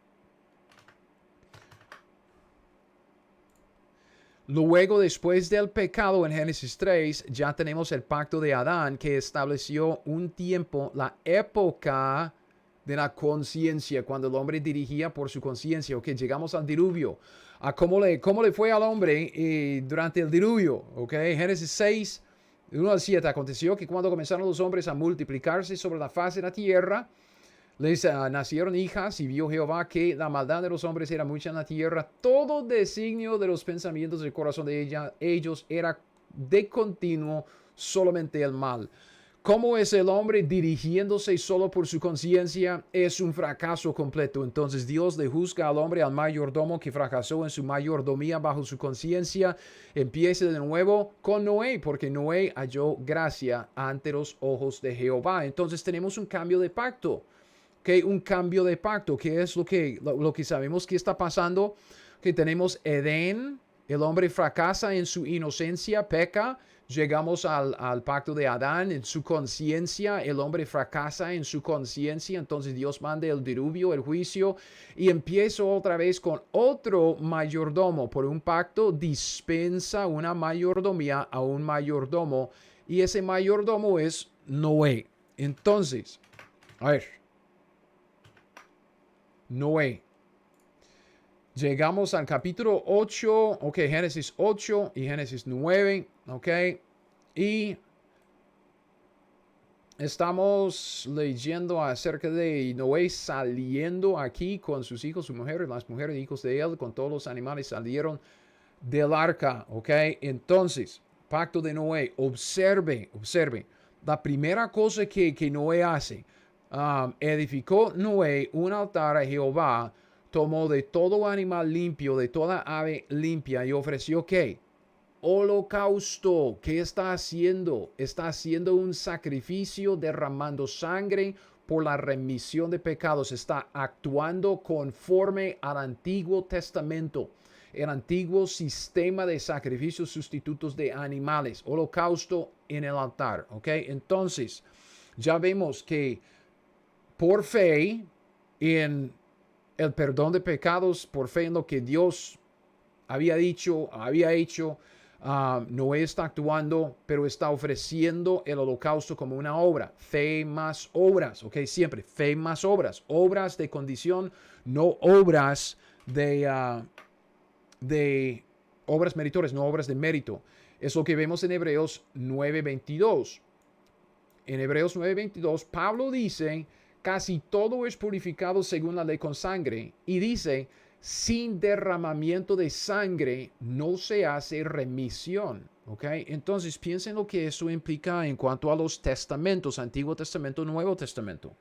[SPEAKER 1] Luego, después del pecado en Génesis 3, ya tenemos el pacto de Adán que estableció un tiempo, la época de la conciencia, cuando el hombre dirigía por su conciencia. Llegamos al diluvio. ¿Cómo le fue al hombre durante el diluvio? Génesis 6, 1 al 7. Aconteció que cuando comenzaron los hombres a multiplicarse sobre la faz de la tierra, les nacieron hijas y vio Jehová que la maldad de los hombres era mucha en la tierra. Todo designio de los pensamientos del corazón de ellos era de continuo solamente el mal. ¿Cómo es el hombre dirigiéndose solo por su conciencia? Es un fracaso completo. Entonces Dios le juzga al hombre, al mayordomo que fracasó en su mayordomía bajo su conciencia. Empieza de nuevo con Noé, porque Noé halló gracia ante los ojos de Jehová. Entonces tenemos un cambio de pacto. Un cambio de pacto, que es lo que sabemos que está pasando, que tenemos Edén, el hombre fracasa en su inocencia, peca, llegamos al pacto de Adán, en su conciencia, el hombre fracasa en su conciencia, entonces Dios manda el diluvio, el juicio, y empieza otra vez con otro mayordomo, por un pacto dispensa una mayordomía a un mayordomo, y ese mayordomo es Noé. Entonces, a ver, Noé. Llegamos al capítulo 8, Génesis 8 y Génesis 9, y estamos leyendo acerca de Noé saliendo aquí con sus hijos, su mujer, las mujeres y hijos de él, con todos los animales salieron del arca, Entonces, pacto de Noé, observe, la primera cosa que Noé hace, edificó Noé un altar a Jehová, tomó de todo animal limpio, de toda ave limpia y ofreció ¿qué? Holocausto. ¿Qué está haciendo? Está haciendo un sacrificio, derramando sangre por la remisión de pecados. Está actuando conforme al Antiguo Testamento, el antiguo sistema de sacrificios sustitutos de animales. Holocausto en el altar. Entonces, ya vemos que por fe en el perdón de pecados, por fe en lo que Dios había dicho, había hecho, Noé está actuando, pero está ofreciendo el holocausto como una obra. Fe más obras, ¿ok? Siempre, fe más obras. Obras de condición, no obras de obras meritorias, no obras de mérito. Es lo que vemos en Hebreos 9:22. En Hebreos 9:22, Pablo dice, casi todo es purificado según la ley con sangre. Y dice, sin derramamiento de sangre no se hace remisión. ¿Ok? Entonces piensen lo que eso implica en cuanto a los testamentos, Antiguo Testamento, Nuevo Testamento.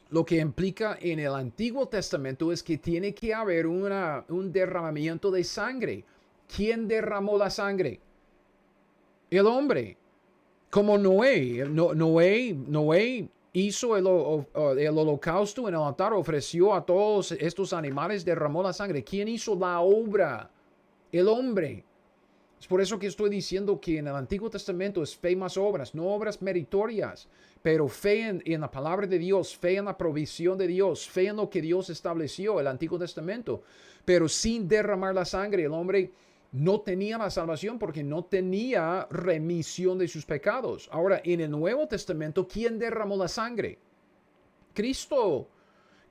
[SPEAKER 1] Lo que implica en el Antiguo Testamento es que tiene que haber un derramamiento de sangre. ¿Quién derramó la sangre? El hombre. Como Noé. Noé hizo el holocausto en el altar, ofreció a todos estos animales, derramó la sangre. ¿Quién hizo la obra? El hombre. Es por eso que estoy diciendo que en el Antiguo Testamento es fe más obras, no obras meritorias, pero fe en la palabra de Dios, fe en la provisión de Dios, fe en lo que Dios estableció, el Antiguo Testamento. Pero sin derramar la sangre, el hombre no tenía la salvación porque no tenía remisión de sus pecados. Ahora, en el Nuevo Testamento, ¿quién derramó la sangre? Cristo.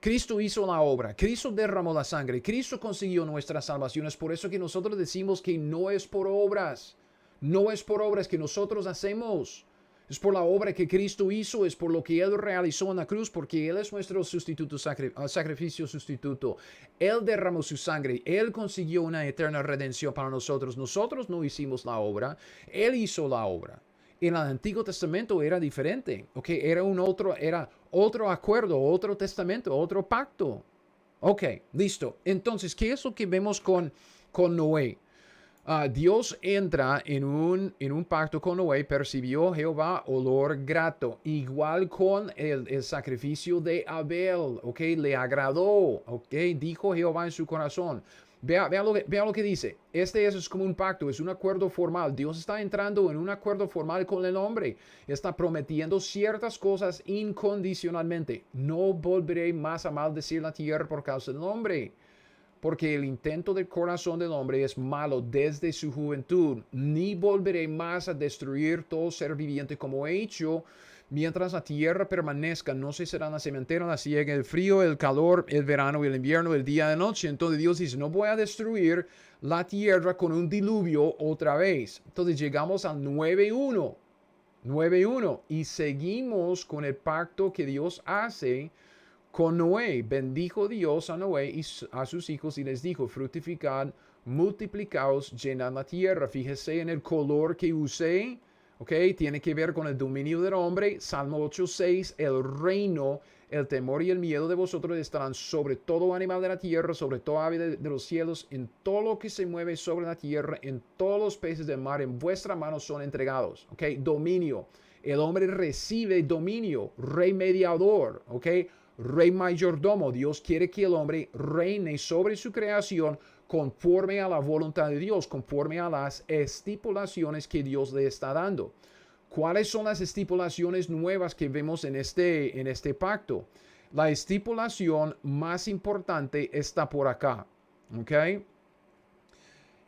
[SPEAKER 1] Cristo hizo la obra, Cristo derramó la sangre, Cristo consiguió nuestras salvaciones. Por eso que nosotros decimos que no es por obras, no es por obras que nosotros hacemos. Es por la obra que Cristo hizo, es por lo que Él realizó en la cruz, porque Él es nuestro sustituto, sacrificio sustituto. Él derramó su sangre, Él consiguió una eterna redención para nosotros. Nosotros no hicimos la obra, Él hizo la obra. En el Antiguo Testamento era diferente, ¿ok? Era otro acuerdo, otro testamento, otro pacto. Ok, listo. Entonces, ¿qué es lo que vemos con Noé? Dios entra en un pacto con Noé, percibió Jehová olor grato, igual con el sacrificio de Abel, ¿ok? Le agradó, ¿ok? Dijo Jehová en su corazón. Vea lo que dice. Es como un pacto, es un acuerdo formal. Dios está entrando en un acuerdo formal con el hombre. Está prometiendo ciertas cosas incondicionalmente. No volveré más a maldecir la tierra por causa del hombre. Porque el intento del corazón del hombre es malo desde su juventud. Ni volveré más a destruir todo ser viviente como he hecho. Mientras la tierra permanezca, no cesarán la sementera, la siega, el frío, el calor, el verano y el invierno, el día y la noche. Entonces Dios dice, no voy a destruir la tierra con un diluvio otra vez. Entonces llegamos al 9:1. 9:1 y seguimos con el pacto que Dios hace con Noé. Bendijo Dios a Noé y a sus hijos y les dijo, fructificad, multiplicaos, llenad la tierra. Fíjese en el color que usé. ¿Ok? Tiene que ver con el dominio del hombre. Salmo 8:6, el reino, el temor y el miedo de vosotros estarán sobre todo animal de la tierra, sobre todo ave de los cielos, en todo lo que se mueve sobre la tierra, en todos los peces del mar, en vuestra mano son entregados. ¿Ok? Dominio. El hombre recibe dominio, rey mediador. ¿Ok? Rey mayordomo. Dios quiere que el hombre reine sobre su creación conforme a la voluntad de Dios, conforme a las estipulaciones que Dios le está dando. ¿Cuáles son las estipulaciones nuevas que vemos en este pacto? La estipulación más importante está por acá. ¿Ok?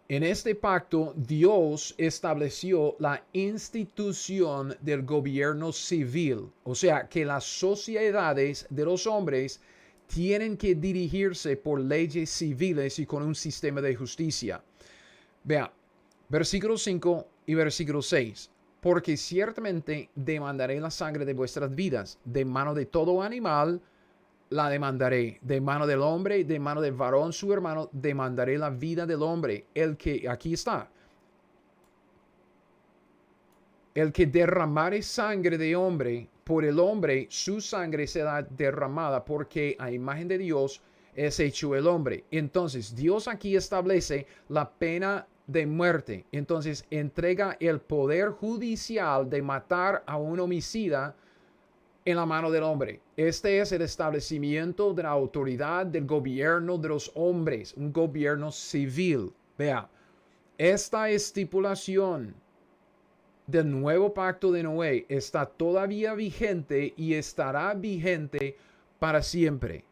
[SPEAKER 1] En este pacto, Dios estableció la institución del gobierno civil. O sea, que las sociedades de los hombres tienen que dirigirse por leyes civiles y con un sistema de justicia. Vea, versículo 5 y versículo 6. Porque ciertamente demandaré la sangre de vuestras vidas, de mano de todo animal la demandaré, de mano del hombre, de mano del varón su hermano, demandaré la vida del hombre. Aquí está, el que derramare sangre de hombre, por el hombre su sangre será derramada, porque a imagen de Dios es hecho el hombre. Entonces Dios aquí establece la pena de muerte. Entonces entrega el poder judicial de matar a un homicida en la mano del hombre. Este es el establecimiento de la autoridad del gobierno de los hombres, un gobierno civil. Vea, esta estipulación del nuevo pacto de Noé está todavía vigente y estará vigente para siempre.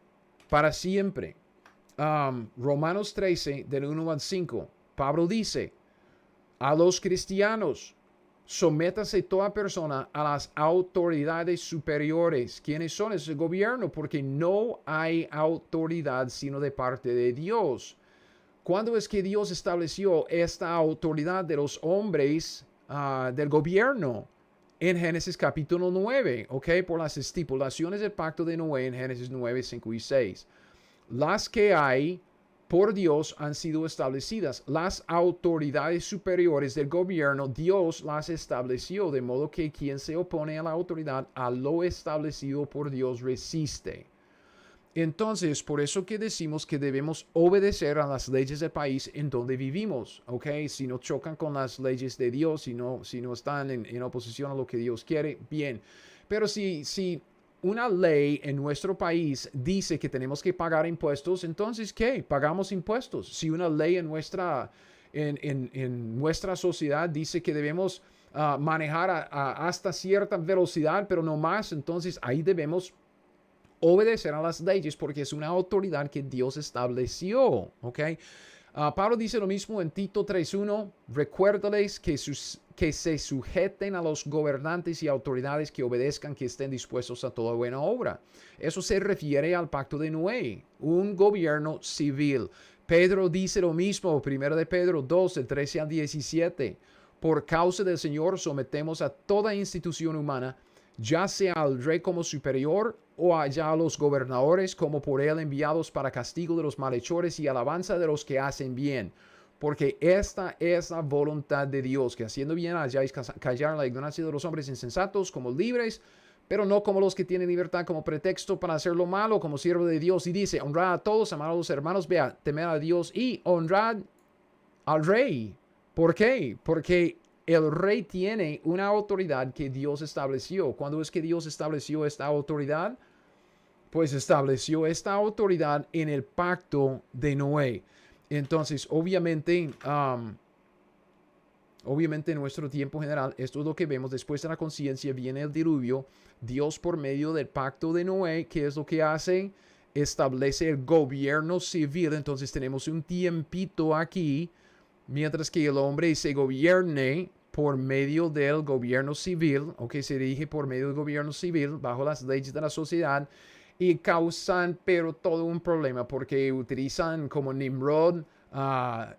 [SPEAKER 1] Para siempre. Romanos 13, del 1 al 5. Pablo dice a los cristianos, sométase toda persona a las autoridades superiores. ¿Quiénes son? Es el gobierno, porque no hay autoridad sino de parte de Dios. ¿Cuándo es que Dios estableció esta autoridad de los hombres del gobierno? En Génesis capítulo 9, ¿ok? Por las estipulaciones del pacto de Noé en Génesis 9, 5 y 6. Las que hay por Dios han sido establecidas. Las autoridades superiores del gobierno, Dios las estableció, de modo que quien se opone a la autoridad, a lo establecido por Dios, resiste. Entonces, por eso que decimos que debemos obedecer a las leyes del país en donde vivimos, ¿ok? Si no chocan con las leyes de Dios, si no están en oposición a lo que Dios quiere, bien. Pero si una ley en nuestro país dice que tenemos que pagar impuestos, entonces, ¿qué? Pagamos impuestos. Si una ley en nuestra sociedad dice que debemos manejar hasta cierta velocidad, pero no más, entonces ahí debemos obedecer a las leyes porque es una autoridad que Dios estableció, ¿ok? Pablo dice lo mismo en Tito 3:1, recuérdales que se sujeten a los gobernantes y autoridades, que obedezcan, que estén dispuestos a toda buena obra. Eso se refiere al pacto de Noé, un gobierno civil. Pedro dice lo mismo, 1 de Pedro 2, del 13 al 17, por causa del Señor sometemos a toda institución humana, ya sea al rey como superior o allá a los gobernadores como por él enviados para castigo de los malhechores y alabanza de los que hacen bien. Porque esta es la voluntad de Dios, que haciendo bien hayáis callar la ignorancia de los hombres insensatos como libres, pero no como los que tienen libertad como pretexto para hacer lo malo, como siervo de Dios. Y dice, honrad a todos, amad a los hermanos, vea, temed a Dios y honrad al rey. ¿Por qué? Porque el rey tiene una autoridad que Dios estableció. ¿Cuándo es que Dios estableció esta autoridad? Pues estableció esta autoridad en el pacto de Noé. Entonces, obviamente en nuestro tiempo general, esto es lo que vemos. Después de la conciencia viene el diluvio. Dios, por medio del pacto de Noé, ¿qué es lo que hace? Establece el gobierno civil. Entonces tenemos un tiempito aquí, mientras que el hombre se gobierne por medio del gobierno civil, o que se dirige por medio del gobierno civil, bajo las leyes de la sociedad, y causan, pero todo un problema, porque utilizan como Nimrod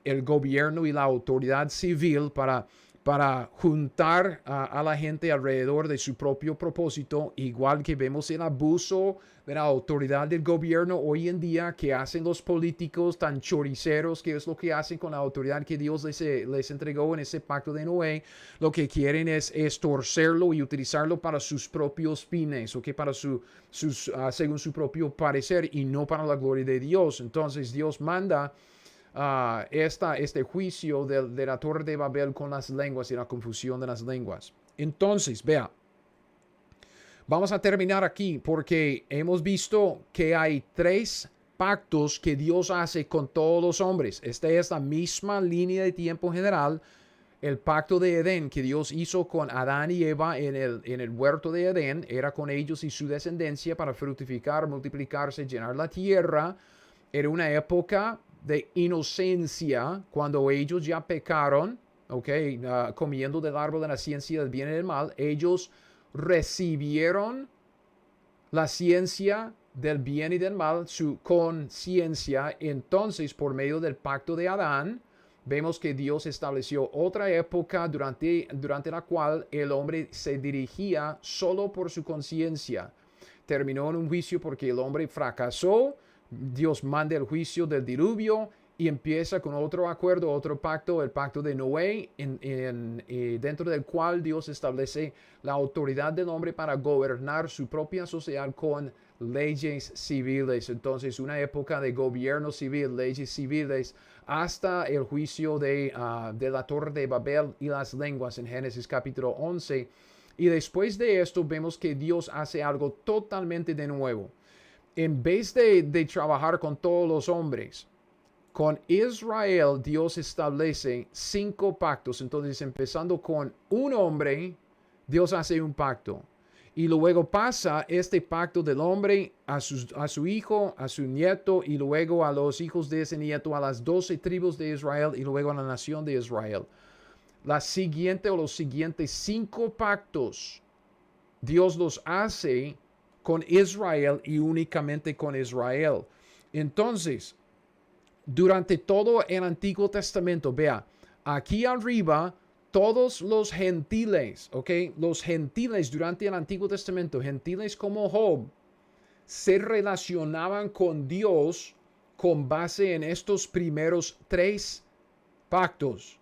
[SPEAKER 1] el gobierno y la autoridad civil para juntar a la gente alrededor de su propio propósito, igual que vemos el abuso de la autoridad del gobierno hoy en día que hacen los políticos tan choriceros, que es lo que hacen con la autoridad que Dios les entregó en ese pacto de Noé. Lo que quieren es torcerlo y utilizarlo para sus propios fines, ¿ok? Para según su propio parecer y no para la gloria de Dios. Entonces Dios manda este juicio de la Torre de Babel con las lenguas y la confusión de las lenguas. Entonces, vea, vamos a terminar aquí porque hemos visto que hay 3 pactos que Dios hace con todos los hombres. Esta es la misma línea de tiempo general. El pacto de Edén que Dios hizo con Adán y Eva en el huerto de Edén era con ellos y su descendencia para fructificar, multiplicarse, llenar la tierra. Era una época de inocencia cuando ellos ya pecaron, comiendo del árbol de la ciencia del bien y del mal. Ellos recibieron la ciencia del bien y del mal, su conciencia. Entonces, por medio del pacto de Adán, vemos que Dios estableció otra época durante la cual el hombre se dirigía solo por su conciencia. Terminó en un juicio porque el hombre fracasó. Dios manda el juicio del diluvio y empieza con otro acuerdo, otro pacto, el pacto de Noé, dentro del cual Dios establece la autoridad del hombre para gobernar su propia sociedad con leyes civiles. Entonces, una época de gobierno civil, leyes civiles, hasta el juicio de la Torre de Babel y las lenguas en Génesis capítulo 11. Y después de esto vemos que Dios hace algo totalmente de nuevo. En vez de trabajar con todos los hombres, con Israel Dios establece 5 pactos. Entonces, empezando con un hombre, Dios hace un pacto. Y luego pasa este pacto del hombre a su hijo, a su nieto, y luego a los hijos de ese nieto, a las 12 tribus de Israel, y luego a la nación de Israel. La siguiente o los siguientes 5 pactos, Dios los hace con Israel y únicamente con Israel. Entonces, durante todo el Antiguo Testamento, vea, aquí arriba, todos los gentiles, ¿ok? Los gentiles durante el Antiguo Testamento, gentiles como Job, se relacionaban con Dios con base en estos primeros 3 pactos.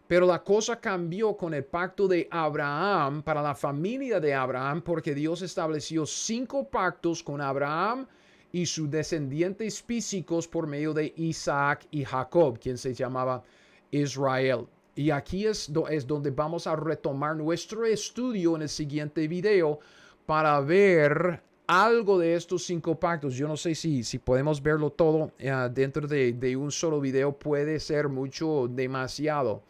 [SPEAKER 1] Pero la cosa cambió con el pacto de Abraham para la familia de Abraham, porque Dios estableció 5 pactos con Abraham y sus descendientes físicos por medio de Isaac y Jacob, quien se llamaba Israel. Y aquí es donde vamos a retomar nuestro estudio en el siguiente video para ver algo de estos 5 pactos. Yo no sé si podemos verlo todo dentro de un solo video. Puede ser mucho, demasiado.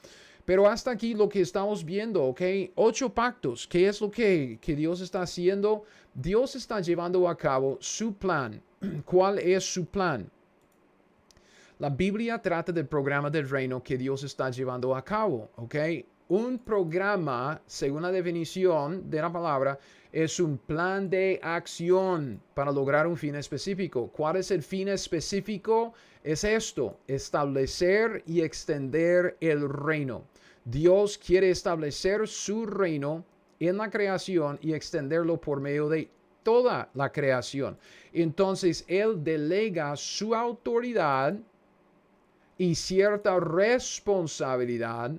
[SPEAKER 1] Pero hasta aquí lo que estamos viendo, ¿ok? 8 pactos. ¿Qué es lo que Dios está haciendo? Dios está llevando a cabo su plan. ¿Cuál es su plan? La Biblia trata del programa del reino que Dios está llevando a cabo, ¿ok? Un programa, según la definición de la palabra, es un plan de acción para lograr un fin específico. ¿Cuál es el fin específico? Es esto, establecer y extender el reino. Dios quiere establecer su reino en la creación y extenderlo por medio de toda la creación. Entonces, Él delega su autoridad y cierta responsabilidad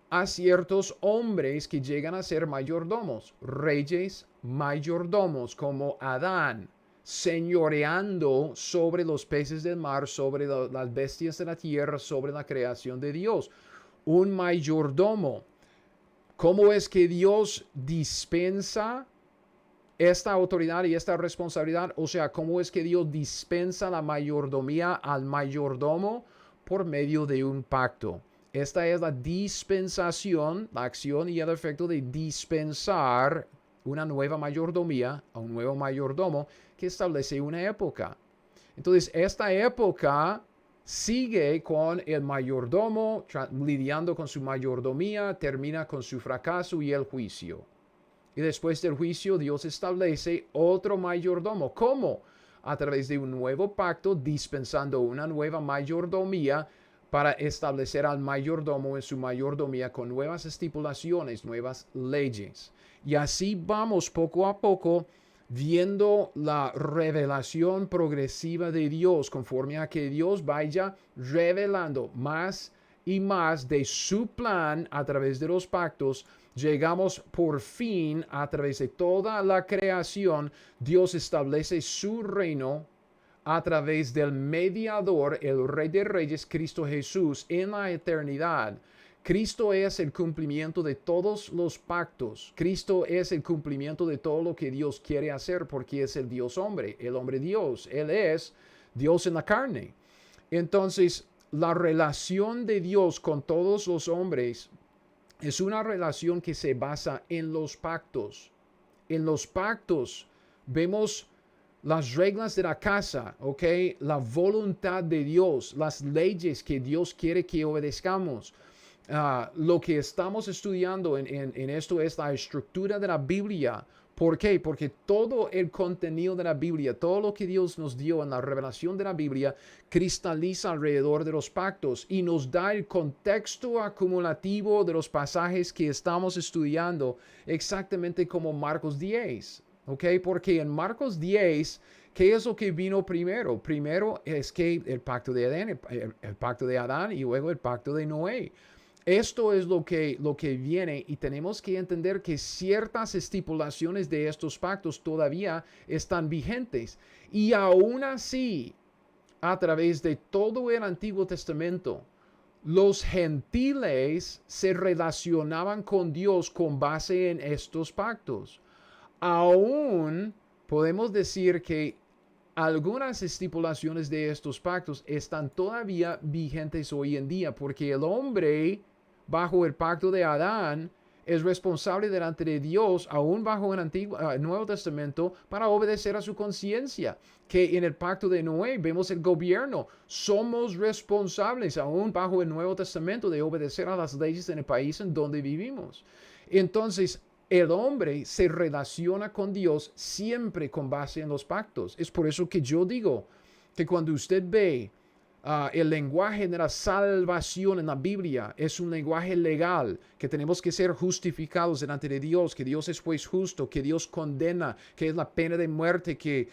[SPEAKER 1] a ciertos hombres que llegan a ser mayordomos, reyes, mayordomos, como Adán, señoreando sobre los peces del mar, sobre las bestias de la tierra, sobre la creación de Dios. Un mayordomo. ¿Cómo es que Dios dispensa esta autoridad y esta responsabilidad? O sea, ¿cómo es que Dios dispensa la mayordomía al mayordomo? Por medio de un pacto. Esta es la dispensación, la acción y el efecto de dispensar una nueva mayordomía a un nuevo mayordomo que establece una época. Entonces, esta época sigue con el mayordomo lidiando con su mayordomía, termina con su fracaso y el juicio. Y después del juicio, Dios establece otro mayordomo. ¿Cómo? A través de un nuevo pacto, dispensando una nueva mayordomía para establecer al mayordomo en su mayordomía con nuevas estipulaciones, nuevas leyes. Y así vamos poco a poco viendo la revelación progresiva de Dios, conforme a que Dios vaya revelando más y más de su plan a través de los pactos. Llegamos por fin a través de toda la creación. Dios establece su reino a través del mediador, el Rey de Reyes, Cristo Jesús, en la eternidad. Cristo es el cumplimiento de todos los pactos. Cristo es el cumplimiento de todo lo que Dios quiere hacer, porque es el Dios hombre, el hombre Dios. Él es Dios en la carne. Entonces, la relación de Dios con todos los hombres es una relación que se basa en los pactos. En los pactos vemos las reglas de la casa, ¿ok? La voluntad de Dios, las leyes que Dios quiere que obedezcamos. Lo que estamos estudiando en esto es la estructura de la Biblia. ¿Por qué? Porque todo el contenido de la Biblia, todo lo que Dios nos dio en la revelación de la Biblia, cristaliza alrededor de los pactos y nos da el contexto acumulativo de los pasajes que estamos estudiando, exactamente como Marcos 10. ¿Ok? Porque en Marcos 10, ¿qué es lo que vino primero? Primero es que el pacto de Adán, el pacto de Adán y luego el pacto de Noé. Esto es lo que viene y tenemos que entender que ciertas estipulaciones de estos pactos todavía están vigentes. Y aún así, a través de todo el Antiguo Testamento, los gentiles se relacionaban con Dios con base en estos pactos. Aún podemos decir que algunas estipulaciones de estos pactos están todavía vigentes hoy en día, porque el hombre bajo el pacto de Adán es responsable delante de Dios, aún bajo el Nuevo Testamento, para obedecer a su conciencia. Que en el pacto de Noé vemos el gobierno. Somos responsables, aún bajo el Nuevo Testamento, de obedecer a las leyes en el país en donde vivimos. Entonces, el hombre se relaciona con Dios siempre con base en los pactos. Es por eso que yo digo que cuando usted ve el lenguaje de la salvación en la Biblia, es un lenguaje legal, que tenemos que ser justificados delante de Dios, que Dios es juez justo, que Dios condena, que es la pena de muerte, que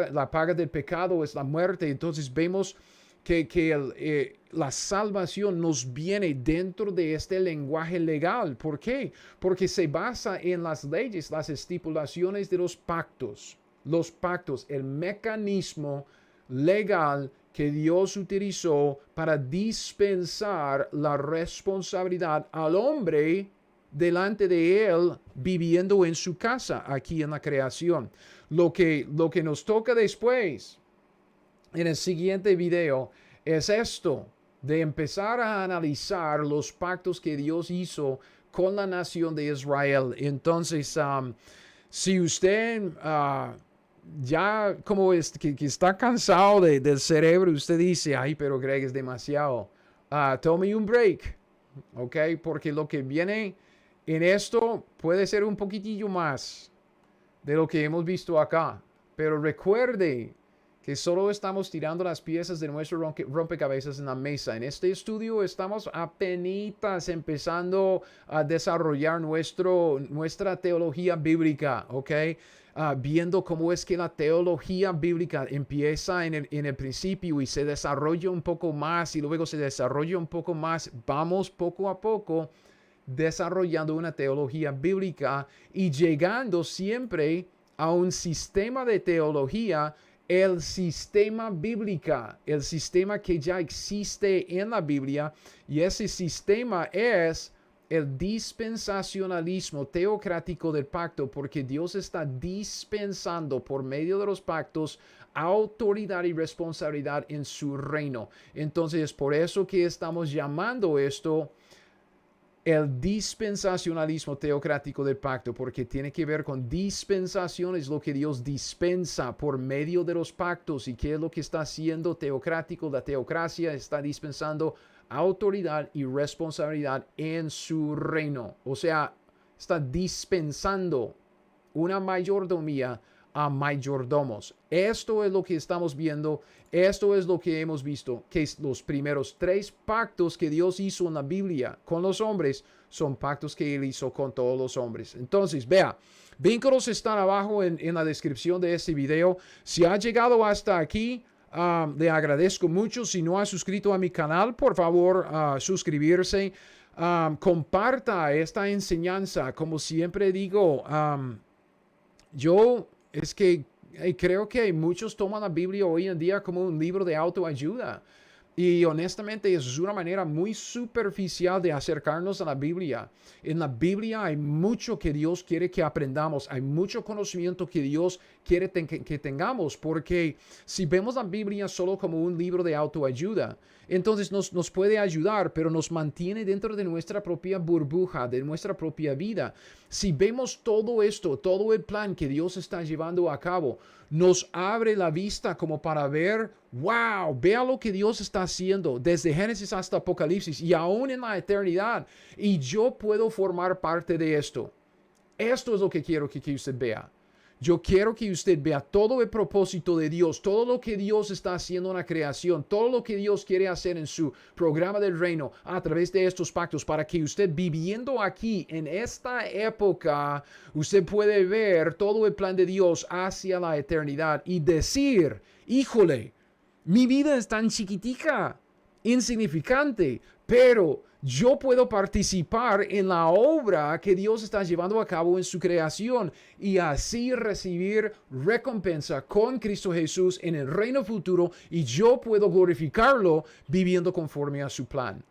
[SPEAKER 1] la paga del pecado es la muerte. Entonces vemos que la salvación nos viene dentro de este lenguaje legal. ¿Por qué? Porque se basa en las leyes, las estipulaciones de los pactos, el mecanismo legal que Dios utilizó para dispensar la responsabilidad al hombre delante de él viviendo en su casa aquí en la creación. Lo que nos toca después en el siguiente video es esto, de empezar a analizar los pactos que Dios hizo con la nación de Israel. Entonces, si usted ya como es que está cansado del cerebro, usted dice, ay, pero Greg es demasiado, tome un break, ¿ok? Porque lo que viene en esto puede ser un poquitillo más de lo que hemos visto acá. Pero recuerde que solo estamos tirando las piezas de nuestro rompecabezas en la mesa. En este estudio estamos apenas empezando a desarrollar nuestra teología bíblica, ¿ok? Viendo cómo es que la teología bíblica empieza en el principio y se desarrolla un poco más y luego se desarrolla un poco más. Vamos poco a poco desarrollando una teología bíblica y llegando siempre a un sistema de teología, el sistema bíblica, el sistema que ya existe en la Biblia, y ese sistema es el dispensacionalismo teocrático del pacto, porque Dios está dispensando por medio de los pactos autoridad y responsabilidad en su reino. Entonces, es por eso que estamos llamando esto el dispensacionalismo teocrático del pacto, porque tiene que ver con dispensación, es lo que Dios dispensa por medio de los pactos. ¿Y qué es lo que está haciendo teocrático? La teocracia está dispensando autoridad y responsabilidad en su reino. O sea, está dispensando una mayordomía a mayordomos. Esto es lo que estamos viendo, esto es lo que hemos visto, que los primeros 3 pactos que Dios hizo en la Biblia con los hombres son pactos que Él hizo con todos los hombres. Entonces, vea, vínculos están abajo en la descripción de este video. Si ha llegado hasta aquí, le agradezco mucho. Si no ha suscrito a mi canal, por favor, suscribirse. Comparta esta enseñanza. Como siempre digo, yo es que creo que muchos toman la Biblia hoy en día como un libro de autoayuda. Y honestamente es una manera muy superficial de acercarnos a la Biblia. En la Biblia hay mucho que Dios quiere que aprendamos. Hay mucho conocimiento que Dios quiere que tengamos. Porque si vemos la Biblia solo como un libro de autoayuda, entonces nos puede ayudar, pero nos mantiene dentro de nuestra propia burbuja, de nuestra propia vida. Si vemos todo esto, todo el plan que Dios está llevando a cabo, nos abre la vista como para ver, wow, vea lo que Dios está haciendo desde Génesis hasta Apocalipsis y aún en la eternidad. Y yo puedo formar parte de esto. Esto es lo que quiero que usted vea. Yo quiero que usted vea todo el propósito de Dios, todo lo que Dios está haciendo en la creación, todo lo que Dios quiere hacer en su programa del reino a través de estos pactos, para que usted viviendo aquí en esta época, usted puede ver todo el plan de Dios hacia la eternidad y decir, híjole, mi vida es tan chiquitica, insignificante, pero yo puedo participar en la obra que Dios está llevando a cabo en su creación y así recibir recompensa con Cristo Jesús en el reino futuro, y yo puedo glorificarlo viviendo conforme a su plan.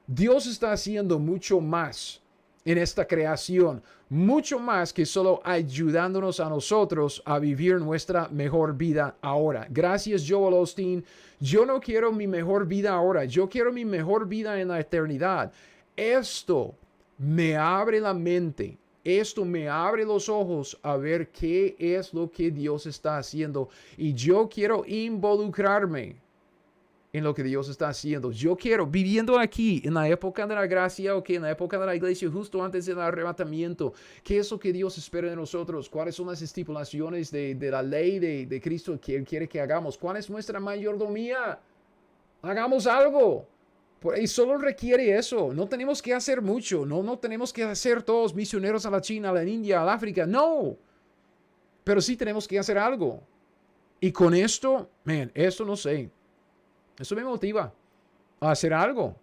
[SPEAKER 1] Dios está haciendo mucho más en esta creación, mucho más que solo ayudándonos a nosotros a vivir nuestra mejor vida ahora. Gracias, Joel Osteen. Yo no quiero mi mejor vida ahora, yo quiero mi mejor vida en la eternidad. Esto me abre la mente. Esto me abre los ojos a ver qué es lo que Dios está haciendo. Y yo quiero involucrarme en lo que Dios está haciendo. Yo quiero, viviendo aquí, en la época de la gracia, en la época de la iglesia, justo antes del arrebatamiento, ¿qué es lo que Dios espera de nosotros? ¿Cuáles son las estipulaciones de la ley de Cristo que Él quiere que hagamos? ¿Cuál es nuestra mayordomía? Hagamos algo. Y solo requiere eso. No tenemos que hacer mucho. No tenemos que hacer todos misioneros a la China, a la India, al África. No. Pero sí tenemos que hacer algo. Y con esto, esto no sé. Eso me motiva a hacer algo.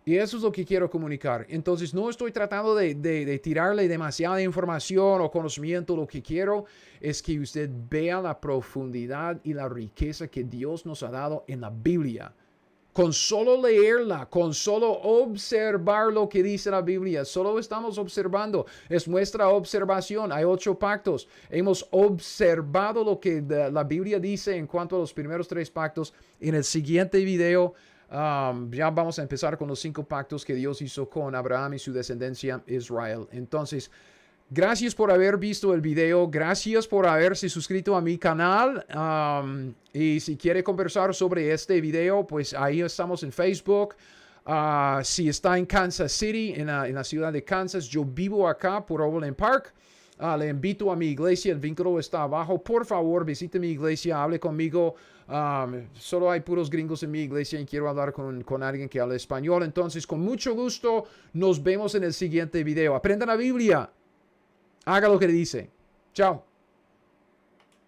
[SPEAKER 1] Y eso es lo que quiero comunicar. Entonces no estoy tratando de tirarle demasiada información o conocimiento. Lo que quiero es que usted vea la profundidad y la riqueza que Dios nos ha dado en la Biblia. Con solo leerla, con solo observar lo que dice la Biblia, solo estamos observando, es nuestra observación. Hay 8 pactos. Hemos observado lo que la Biblia dice en cuanto a los primeros 3 pactos. En el siguiente video ya vamos a empezar con los 5 pactos que Dios hizo con Abraham y su descendencia Israel. Entonces, gracias por haber visto el video. Gracias por haberse suscrito a mi canal. Y si quiere conversar sobre este video, pues ahí estamos en Facebook. Si está en Kansas City, en la ciudad de Kansas, yo vivo acá por Overland Park. Le invito a mi iglesia, el vínculo está abajo. Por favor, visite mi iglesia, hable conmigo. Solo hay puros gringos en mi iglesia y quiero hablar con alguien que hable español. Entonces, con mucho gusto, nos vemos en el siguiente video. Aprendan la Biblia. Haga lo que dice. Chao.